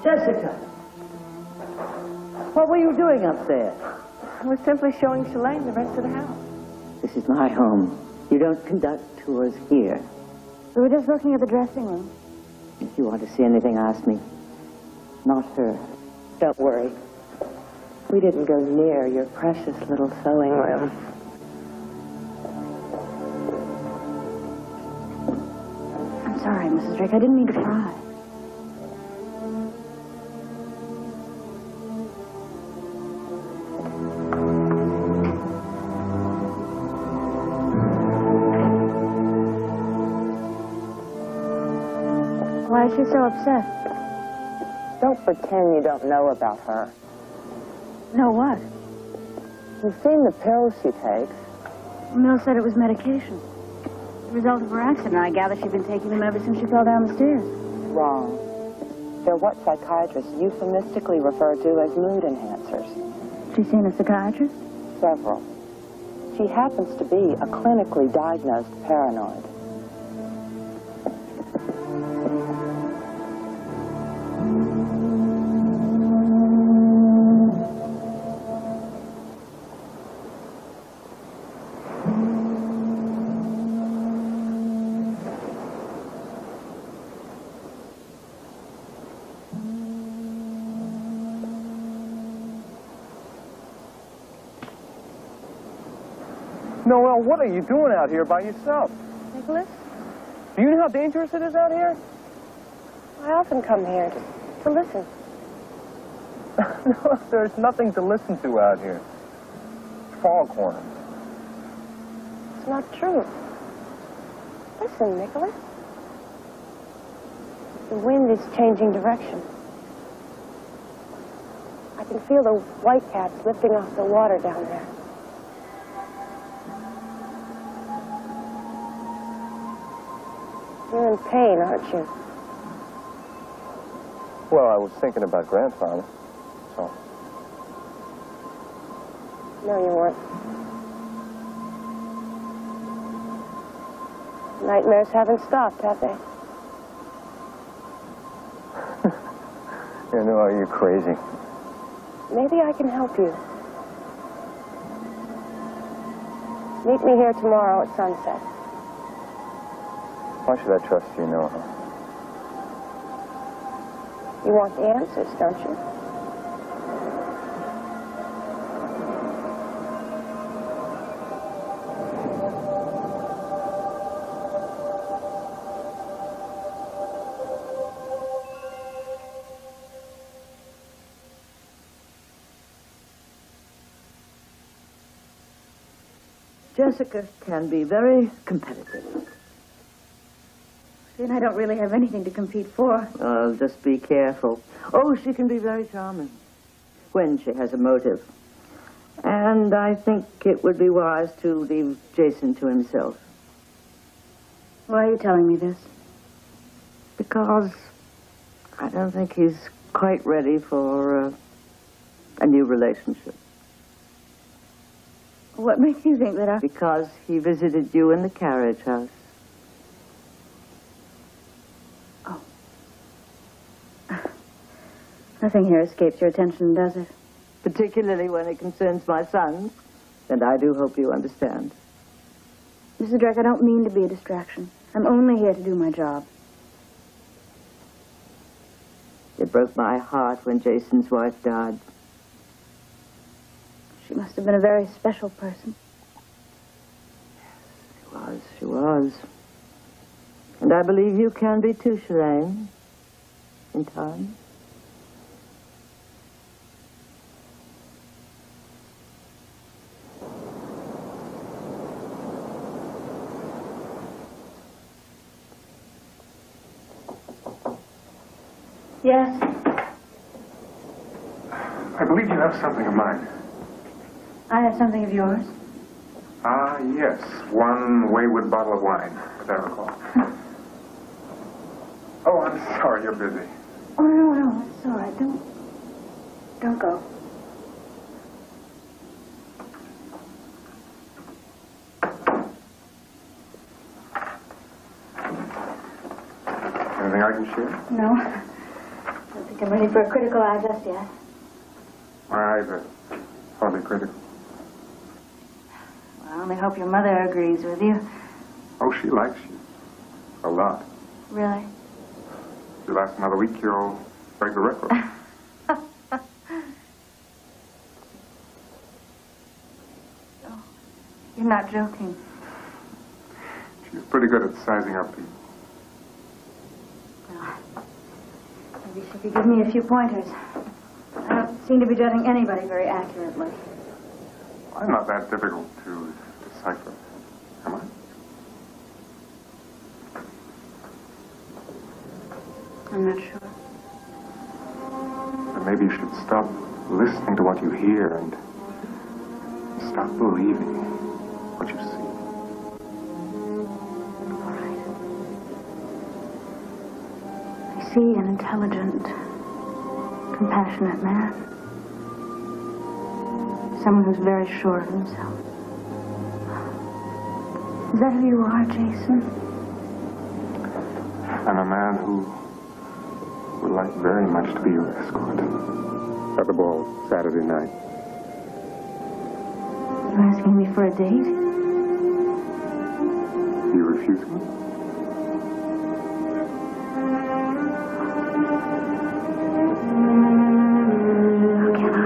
Jessica, what were you doing up there? I was simply showing Shalane the rest of the house. This is my home. You don't conduct tours here. We were just looking at the dressing room. If you want to see anything, ask me. Not her. Don't worry. We didn't go near your precious little sewing room. I'm sorry, Mrs. Drake. I didn't mean to pry. Why is she so upset? Don't pretend you don't know about her. Know what? You've seen the pills she takes. Mill said it was medication. The result of her accident. I gather she's been taking them ever since she fell down the stairs. Wrong. They're what psychiatrists euphemistically refer to as mood enhancers. She's seen a psychiatrist? Several. She happens to be a clinically diagnosed paranoid. Noel, what are you doing out here by yourself? Nicholas, Do you know how dangerous it is out here? I often come here to listen. No, there's nothing to listen to out here. Foghorns. It's not true. Listen, Nicholas. The wind is changing direction. I can feel the whitecaps lifting off the water down there. You're in pain, aren't you? Well, I was thinking about grandfather, so. No, you weren't. Nightmares haven't stopped, have they? You know, are you crazy? Maybe I can help you. Meet me here tomorrow at sunset. Why should I trust you, Noah? You want the answers, don't you? Jessica can be very competitive. Then I don't really have anything to compete for. Oh, just be careful. Oh, she can be very charming when she has a motive. And I think it would be wise to leave Jason to himself. Why are you telling me this? Because I don't think he's quite ready for a new relationship. What makes you think that I... Because he visited you in the carriage house. Oh. Nothing here escapes your attention, does it? Particularly when it concerns my son. And I do hope you understand. Mrs. Drake, I don't mean to be a distraction. I'm only here to do my job. It broke my heart when Jason's wife died. She must have been a very special person. She was. And I believe you can be too, Shireen. In time. Yes? I believe you have something of mine. I have something of yours. Ah, yes. One wayward bottle of wine, as I recall. Oh, I'm sorry you're busy. Oh, no, it's all right. Don't go. Anything I can share? No. I don't think I'm ready for a critical eye just yet. Why, either. Hardly critical. Well, I only hope your mother agrees with you. Oh, she likes you. A lot. Really? If you last another week, you'll break the record. not joking. She's pretty good at sizing up people. Maybe she could give me a few pointers. I don't seem to be judging anybody very accurately. I'm not that difficult to decipher, am I? I'm not sure. But maybe you should stop listening to what you hear and stop believing what you see. All right. I see an intelligent, compassionate man. Someone who's very sure of himself. Is that who you are, Jason? I'm a man who would like very much to be your escort. At the ball Saturday night. You're asking me for a date? You refuse me? How can I?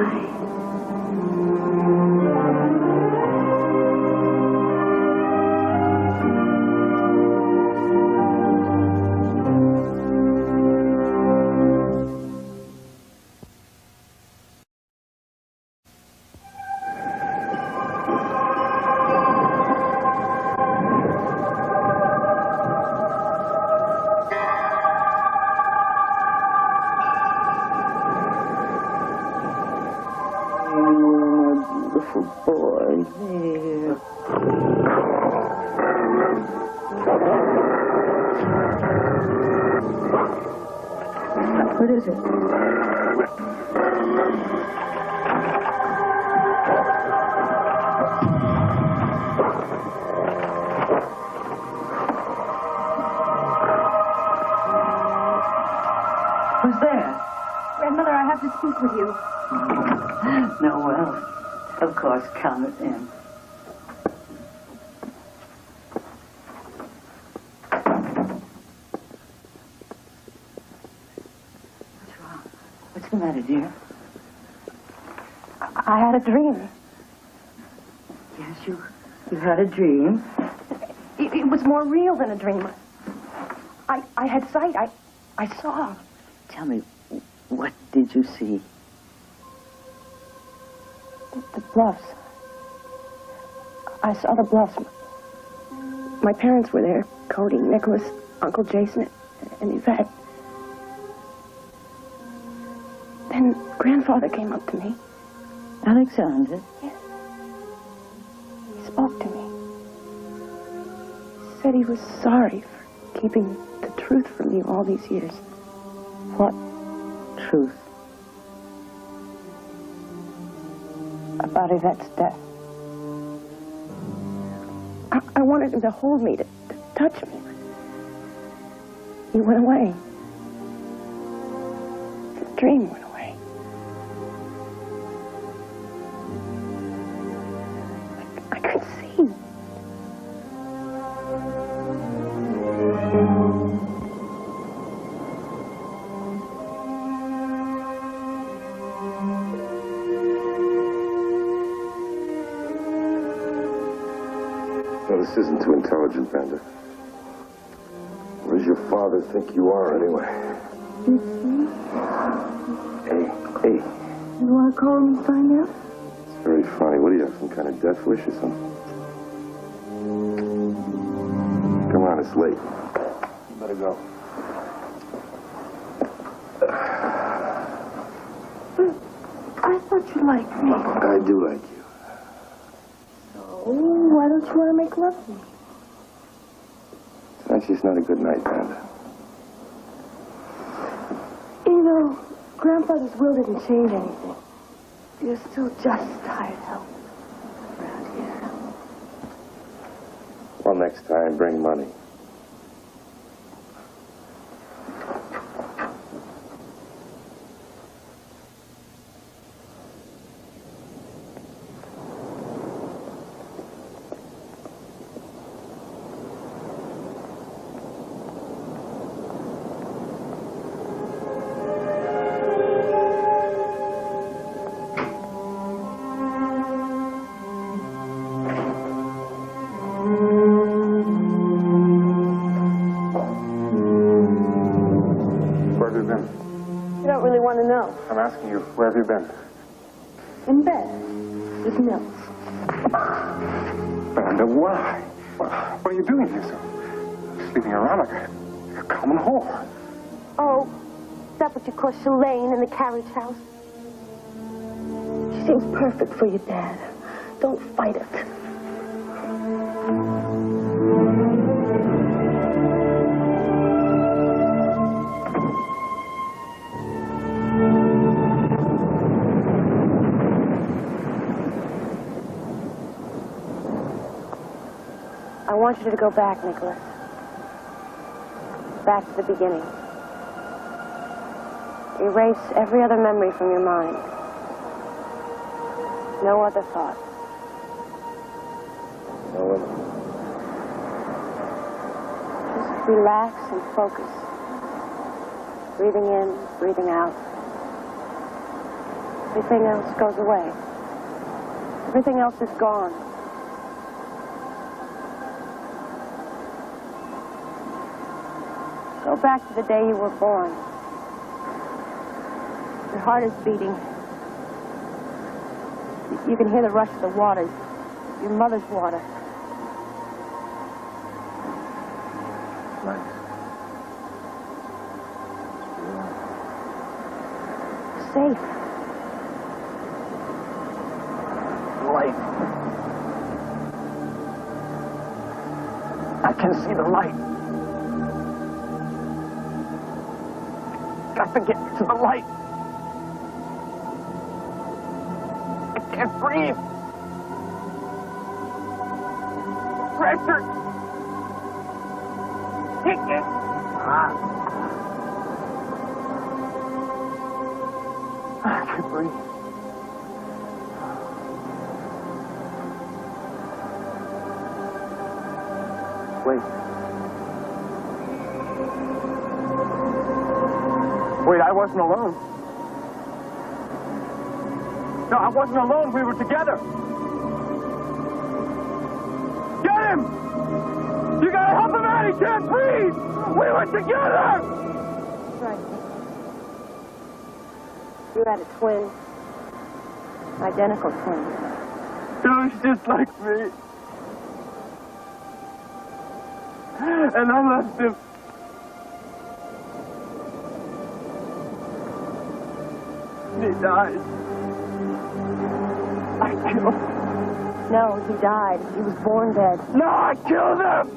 What is it? Who's there? Grandmother, I have to speak with you. No, well, of course, come in. What's wrong? What's the matter, dear? I had a dream. Yes, you had a dream. It was more real than a dream. I had sight. I saw. Tell me, what did you see? The bluffs. I saw the bluffs. My parents were there. Cody, Nicholas, Uncle Jason, and Yvette. Then Grandfather came up to me. Alexander? Yes. He spoke to me. He said he was sorry for keeping the truth from you all these years. What truth? About Yvette's death. I wanted him to hold me, to touch me. He went away. The dream went away. I could see. No, this isn't too intelligent, Bender. Where does your father think you are, anyway? Hey. You want to call him and find out? It's very funny. What do you have, some kind of death wish or something? Come on, it's late. You better go. I thought you liked me. I do like you. Oh, why don't you want to make love to me? Tonight's just not a good night, Bender. You know, Grandfather's will didn't change anything. You're still just tired out around here. Well, next time, bring money. No. I'm asking you, where have you been? In bed. With Mills. Brenda, why? What are you doing here, so? Sleeping around like a common whore. Oh, is that what you call Shalane in the carriage house? She seems perfect for you, Dad. Don't fight it. I want you to go back, Nicholas. Back to the beginning. Erase every other memory from your mind. No other thought. No other. Just relax and focus. Breathing in, breathing out. Everything else goes away. Everything else is gone. Go back to the day you were born. Your heart is beating. You can hear the rush of the waters. Your mother's water. Nice. Safe. Light. I can see the light. Got to get to the light. I can't breathe. Pressure. Kick it. I can't breathe. Wait. Wait, I wasn't alone. No, I wasn't alone. We were together. Get him! You gotta help him out. He can't breathe. We were together. Right. You had a twin. Identical twin. He was just like me. And I left him. He died. I killed him. No, he died. He was born dead. No, I killed him!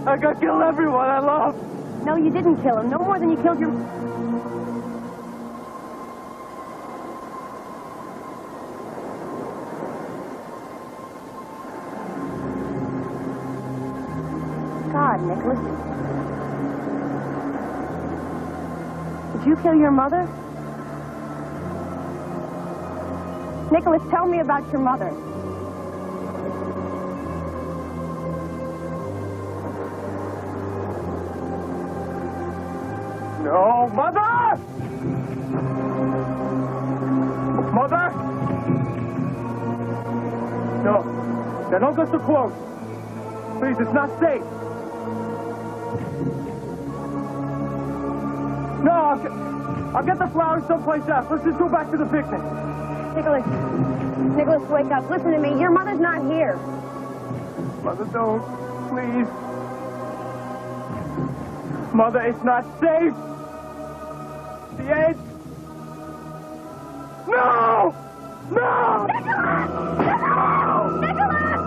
I got killed everyone I love. No, you didn't kill him. No more than you killed your... God, Nicholas. Did you kill your mother? Nicholas, tell me about your mother. No, Mother! Mother? No. Now don't go so close. Please, it's not safe. No, I'll get the flowers someplace else. Let's just go back to the picnic. Nicholas, wake up. Listen to me. Your mother's not here. Mother, don't. Please. Mother, it's not safe. The edge. No! No! Nicholas! Nicholas!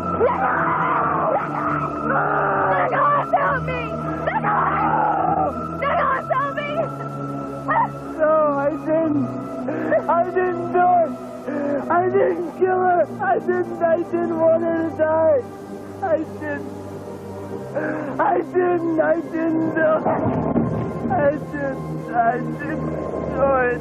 Nicholas, help me! Nicholas, help me! No, I didn't. I didn't do it. I didn't kill her. I didn't want her to die. I didn't do it. I didn't do it.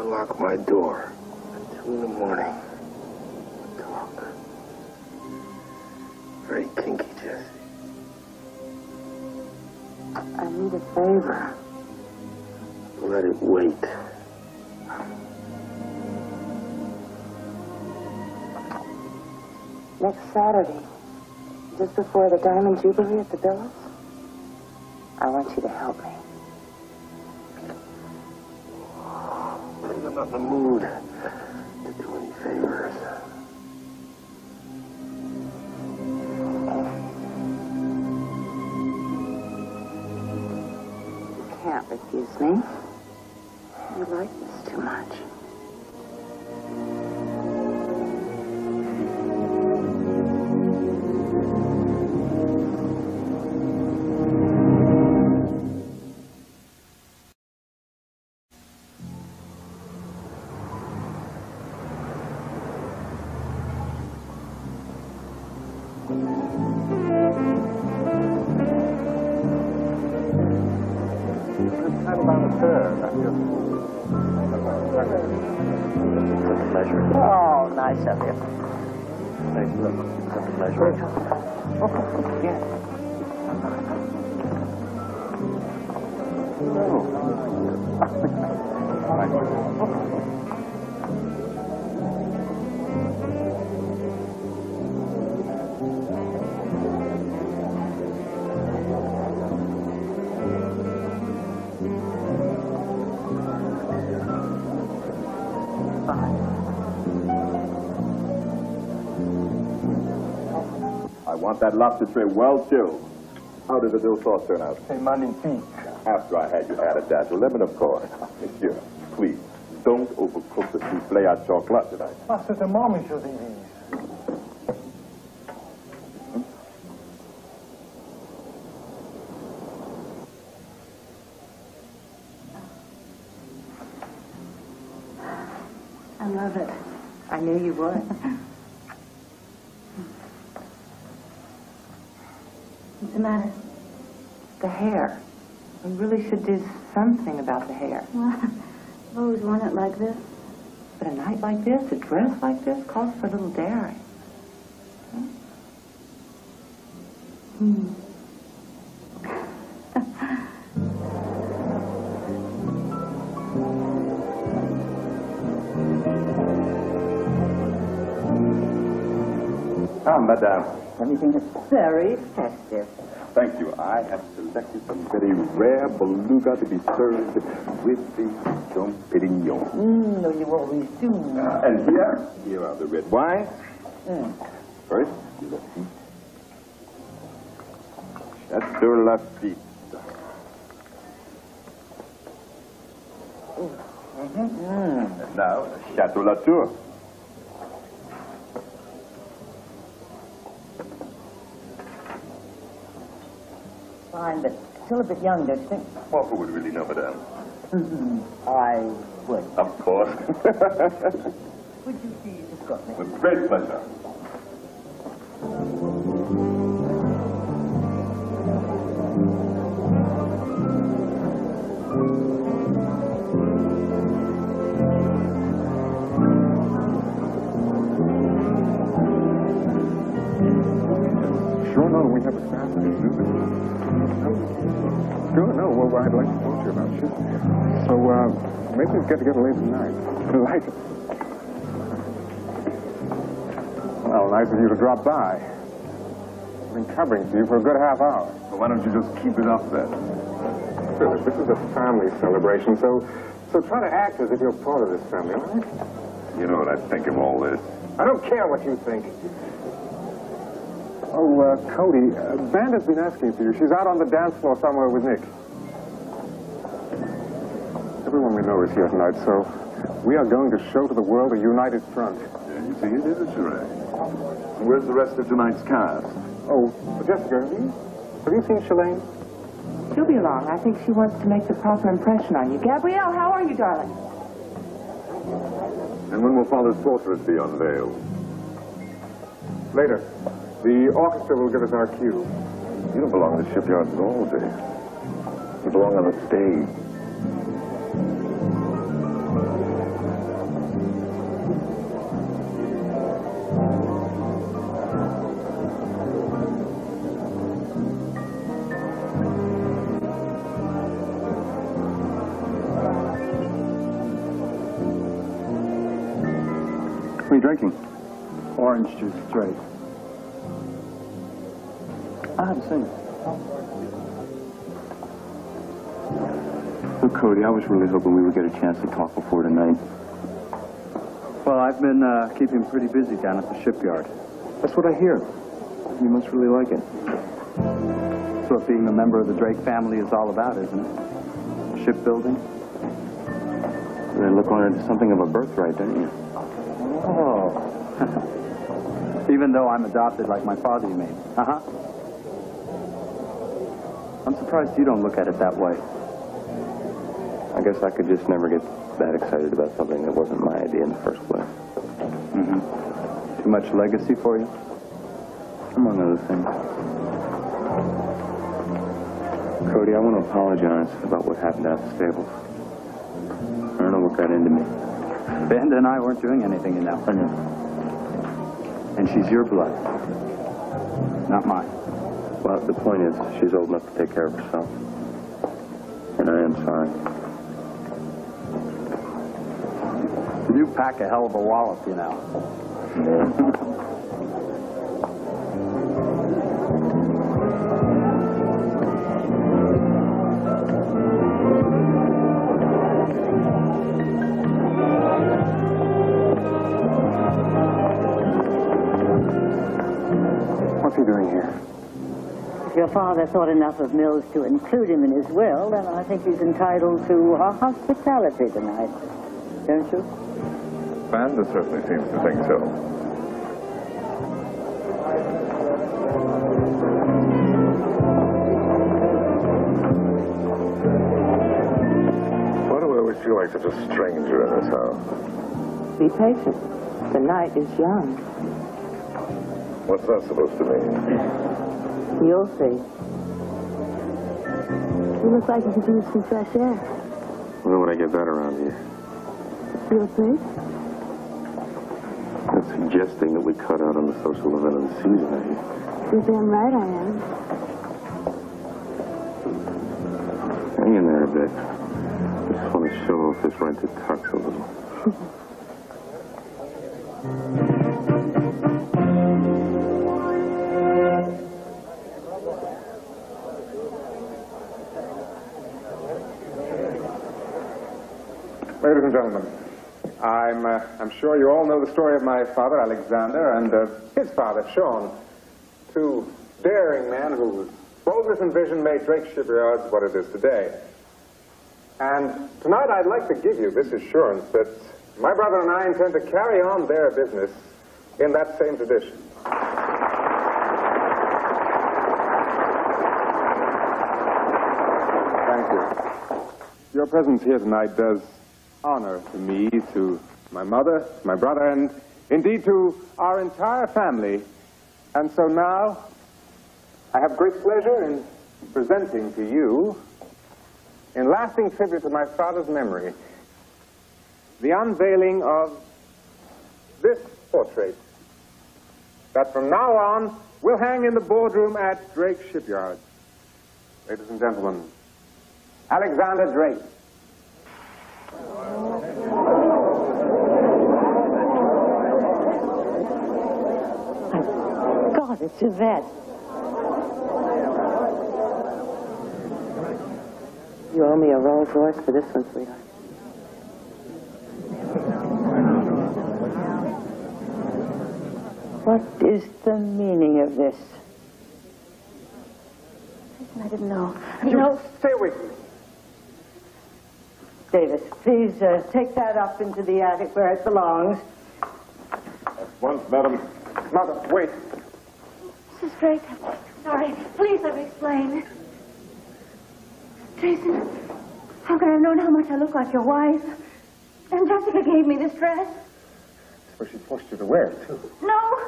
unlock my door at 2 in the morning. Talk. Very kinky, Jessie. I need a favor. Let it wait. Next Saturday, just before the Diamond Jubilee at the Villas, I want you to help me. I'm not in the mood to do any favors. You can't refuse me. You like this too much. Oh, nice of you. Thanks, look. Something measuring. Yeah. I want that lobster tray well chilled. How did the dill sauce turn out? C'est magnifique. After I had you add a dash of lemon, of course. Monsieur, please, don't overcook the souffle à chocolat tonight. Ah, c'est moi, Monsieur Davies. I love it. I knew you would. What's the matter? The hair. We really should do something about the hair. Well, I've always worn it like this. But a night like this, a dress like this, calls for a little daring. Ah, madame. Anything that's very festive. Thank you. I have selected some very rare beluga to be served with the Dom Perignon. No, you always do. And here are the red wines. First, let's see. Chateau Lafitte. And now, Chateau Latour. Fine, but still a bit young, don't you think? Well, who would really know, madame? I would. Of course. Would you please escort me? With great pleasure. Sure, no, we have a fascinating visit. Sure, no, well, I'd like to talk to you about you. So, maybe we'll get together later tonight. Delighted. Well, nice of you to drop by. I've been covering for you for a good half hour. Well, why don't you just keep it up then? Phyllis, this is a family celebration, so try to act as if you're part of this family, all right? You know what I think of all this. I don't care what you think. Oh, Cody, Banda's been asking for you. She's out on the dance floor somewhere with Nick. Everyone we know is here tonight, so we are going to show to the world a united front. Yeah, you see, it is a charade. And where's the rest of tonight's cast? Oh, Jessica, have you seen Shalane? She'll be along. I think she wants to make the proper impression on you. Gabrielle, how are you, darling? And when will Father's portrait be unveiled? Later. The orchestra will give us our cue. You don't belong in the shipyard at all, Dave. You belong on the stage. What are you drinking? Orange juice, straight. I haven't seen it. Look, Cody, I was really hoping we would get a chance to talk before tonight. Well, I've been keeping pretty busy down at the shipyard. That's what I hear. You must really like it. That's what being a member of the Drake family is all about, isn't it? Shipbuilding. You look on it as something of a birthright, don't you? Oh. Even though I'm adopted like my father, you mean? Uh-huh. I'm surprised you don't look at it that way. I guess I could just never get that excited about something that wasn't my idea in the first place. Mm-hmm. Too much legacy for you? Among other things. Cody, I want to apologize about what happened out at the stables. I don't know what got into me. Ben and I weren't doing anything, you know. I know. And she's your blood, not mine. Well, the point is, she's old enough to take care of herself. And I am sorry. You pack a hell of a wallop, you know. What's he doing here? If your father thought enough of Mills to include him in his will, then I think he's entitled to our hospitality tonight. Don't you? Vanda certainly seems to think so. Why do I always feel like such a stranger in this house? Be patient. The night is young. What's that supposed to mean? You'll see. You look like you could use some fresh air. When would I get that around here? Feel safe? That's suggesting that we cut out on the social event of the season, are you? You're damn right I am. Hang in there a bit. I just want to show off this rented tux a little. Ladies and gentlemen, I'm sure you all know the story of my father, Alexander, and his father, Sean. Two daring men whose boldness and vision made Drake Shipyards what it is today. And tonight I'd like to give you this assurance that my brother and I intend to carry on their business in that same tradition. Thank you. Your presence here tonight does honor to me, to my mother, to my brother, and indeed to our entire family. And so now, I have great pleasure in presenting to you, in lasting tribute to my father's memory, the unveiling of this portrait that from now on will hang in the boardroom at Drake Shipyard. Ladies and gentlemen, Alexander Drake. God, it's Yvette. You owe me a Rolls Royce for this one, sweetheart. What is the meaning of this? I didn't know. Stay away from me. Davis, please take that up into the attic where it belongs. At once, madam. Mother, wait. Mrs. Drake, sorry. Please let me explain. Jason, how could I have known how much I look like your wife? And Jessica gave me this dress. So she forced you to wear it, too. No.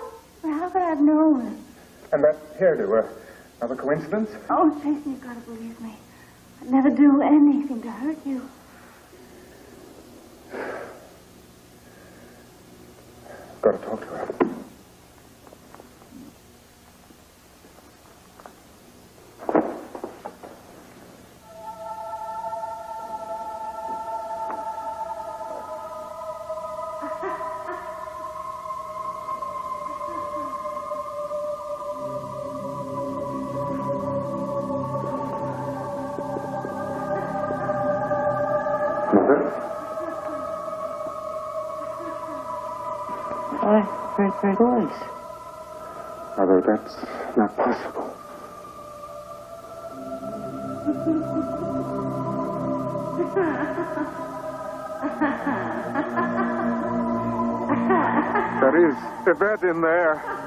Well, how could I have known? And that hairdo, another coincidence? Oh, Jason, you've got to believe me. I'd never do anything to hurt you. got to talk to her. I heard her voice. Mother, that's not possible. That is Yvette in there.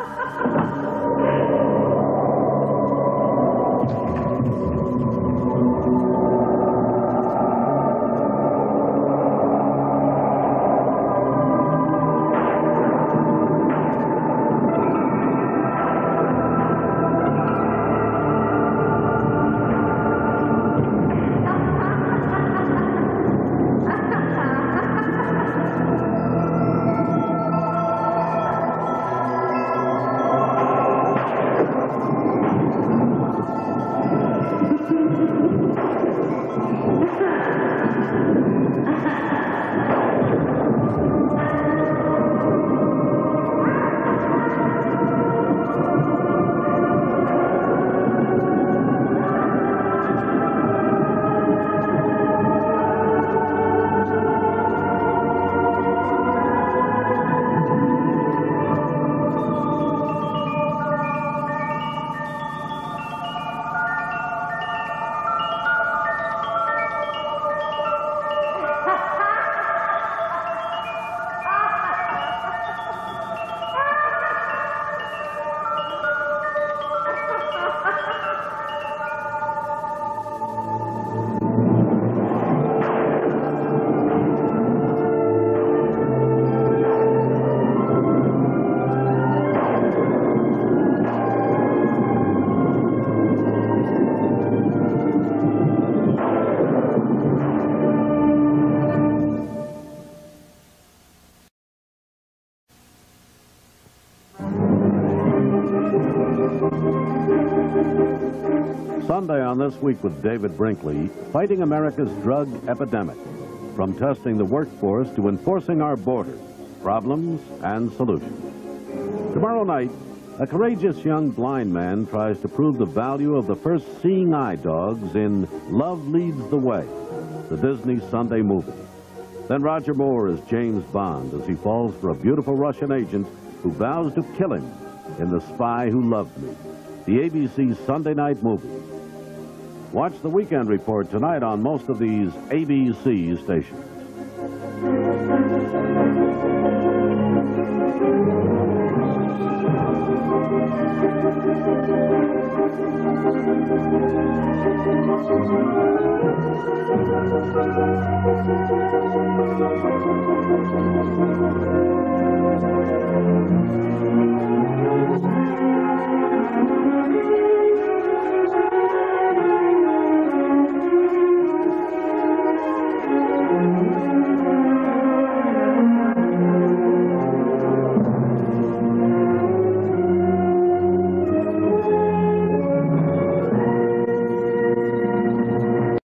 Sunday on This Week with David Brinkley, fighting America's drug epidemic. From testing the workforce to enforcing our borders, problems and solutions. Tomorrow night, a courageous young blind man tries to prove the value of the first seeing eye dogs in Love Leads the Way, the Disney Sunday movie. Then Roger Moore as James Bond as he falls for a beautiful Russian agent who vows to kill him in The Spy Who Loved Me, the ABC Sunday night movie. Watch the Weekend Report tonight on most of these ABC stations.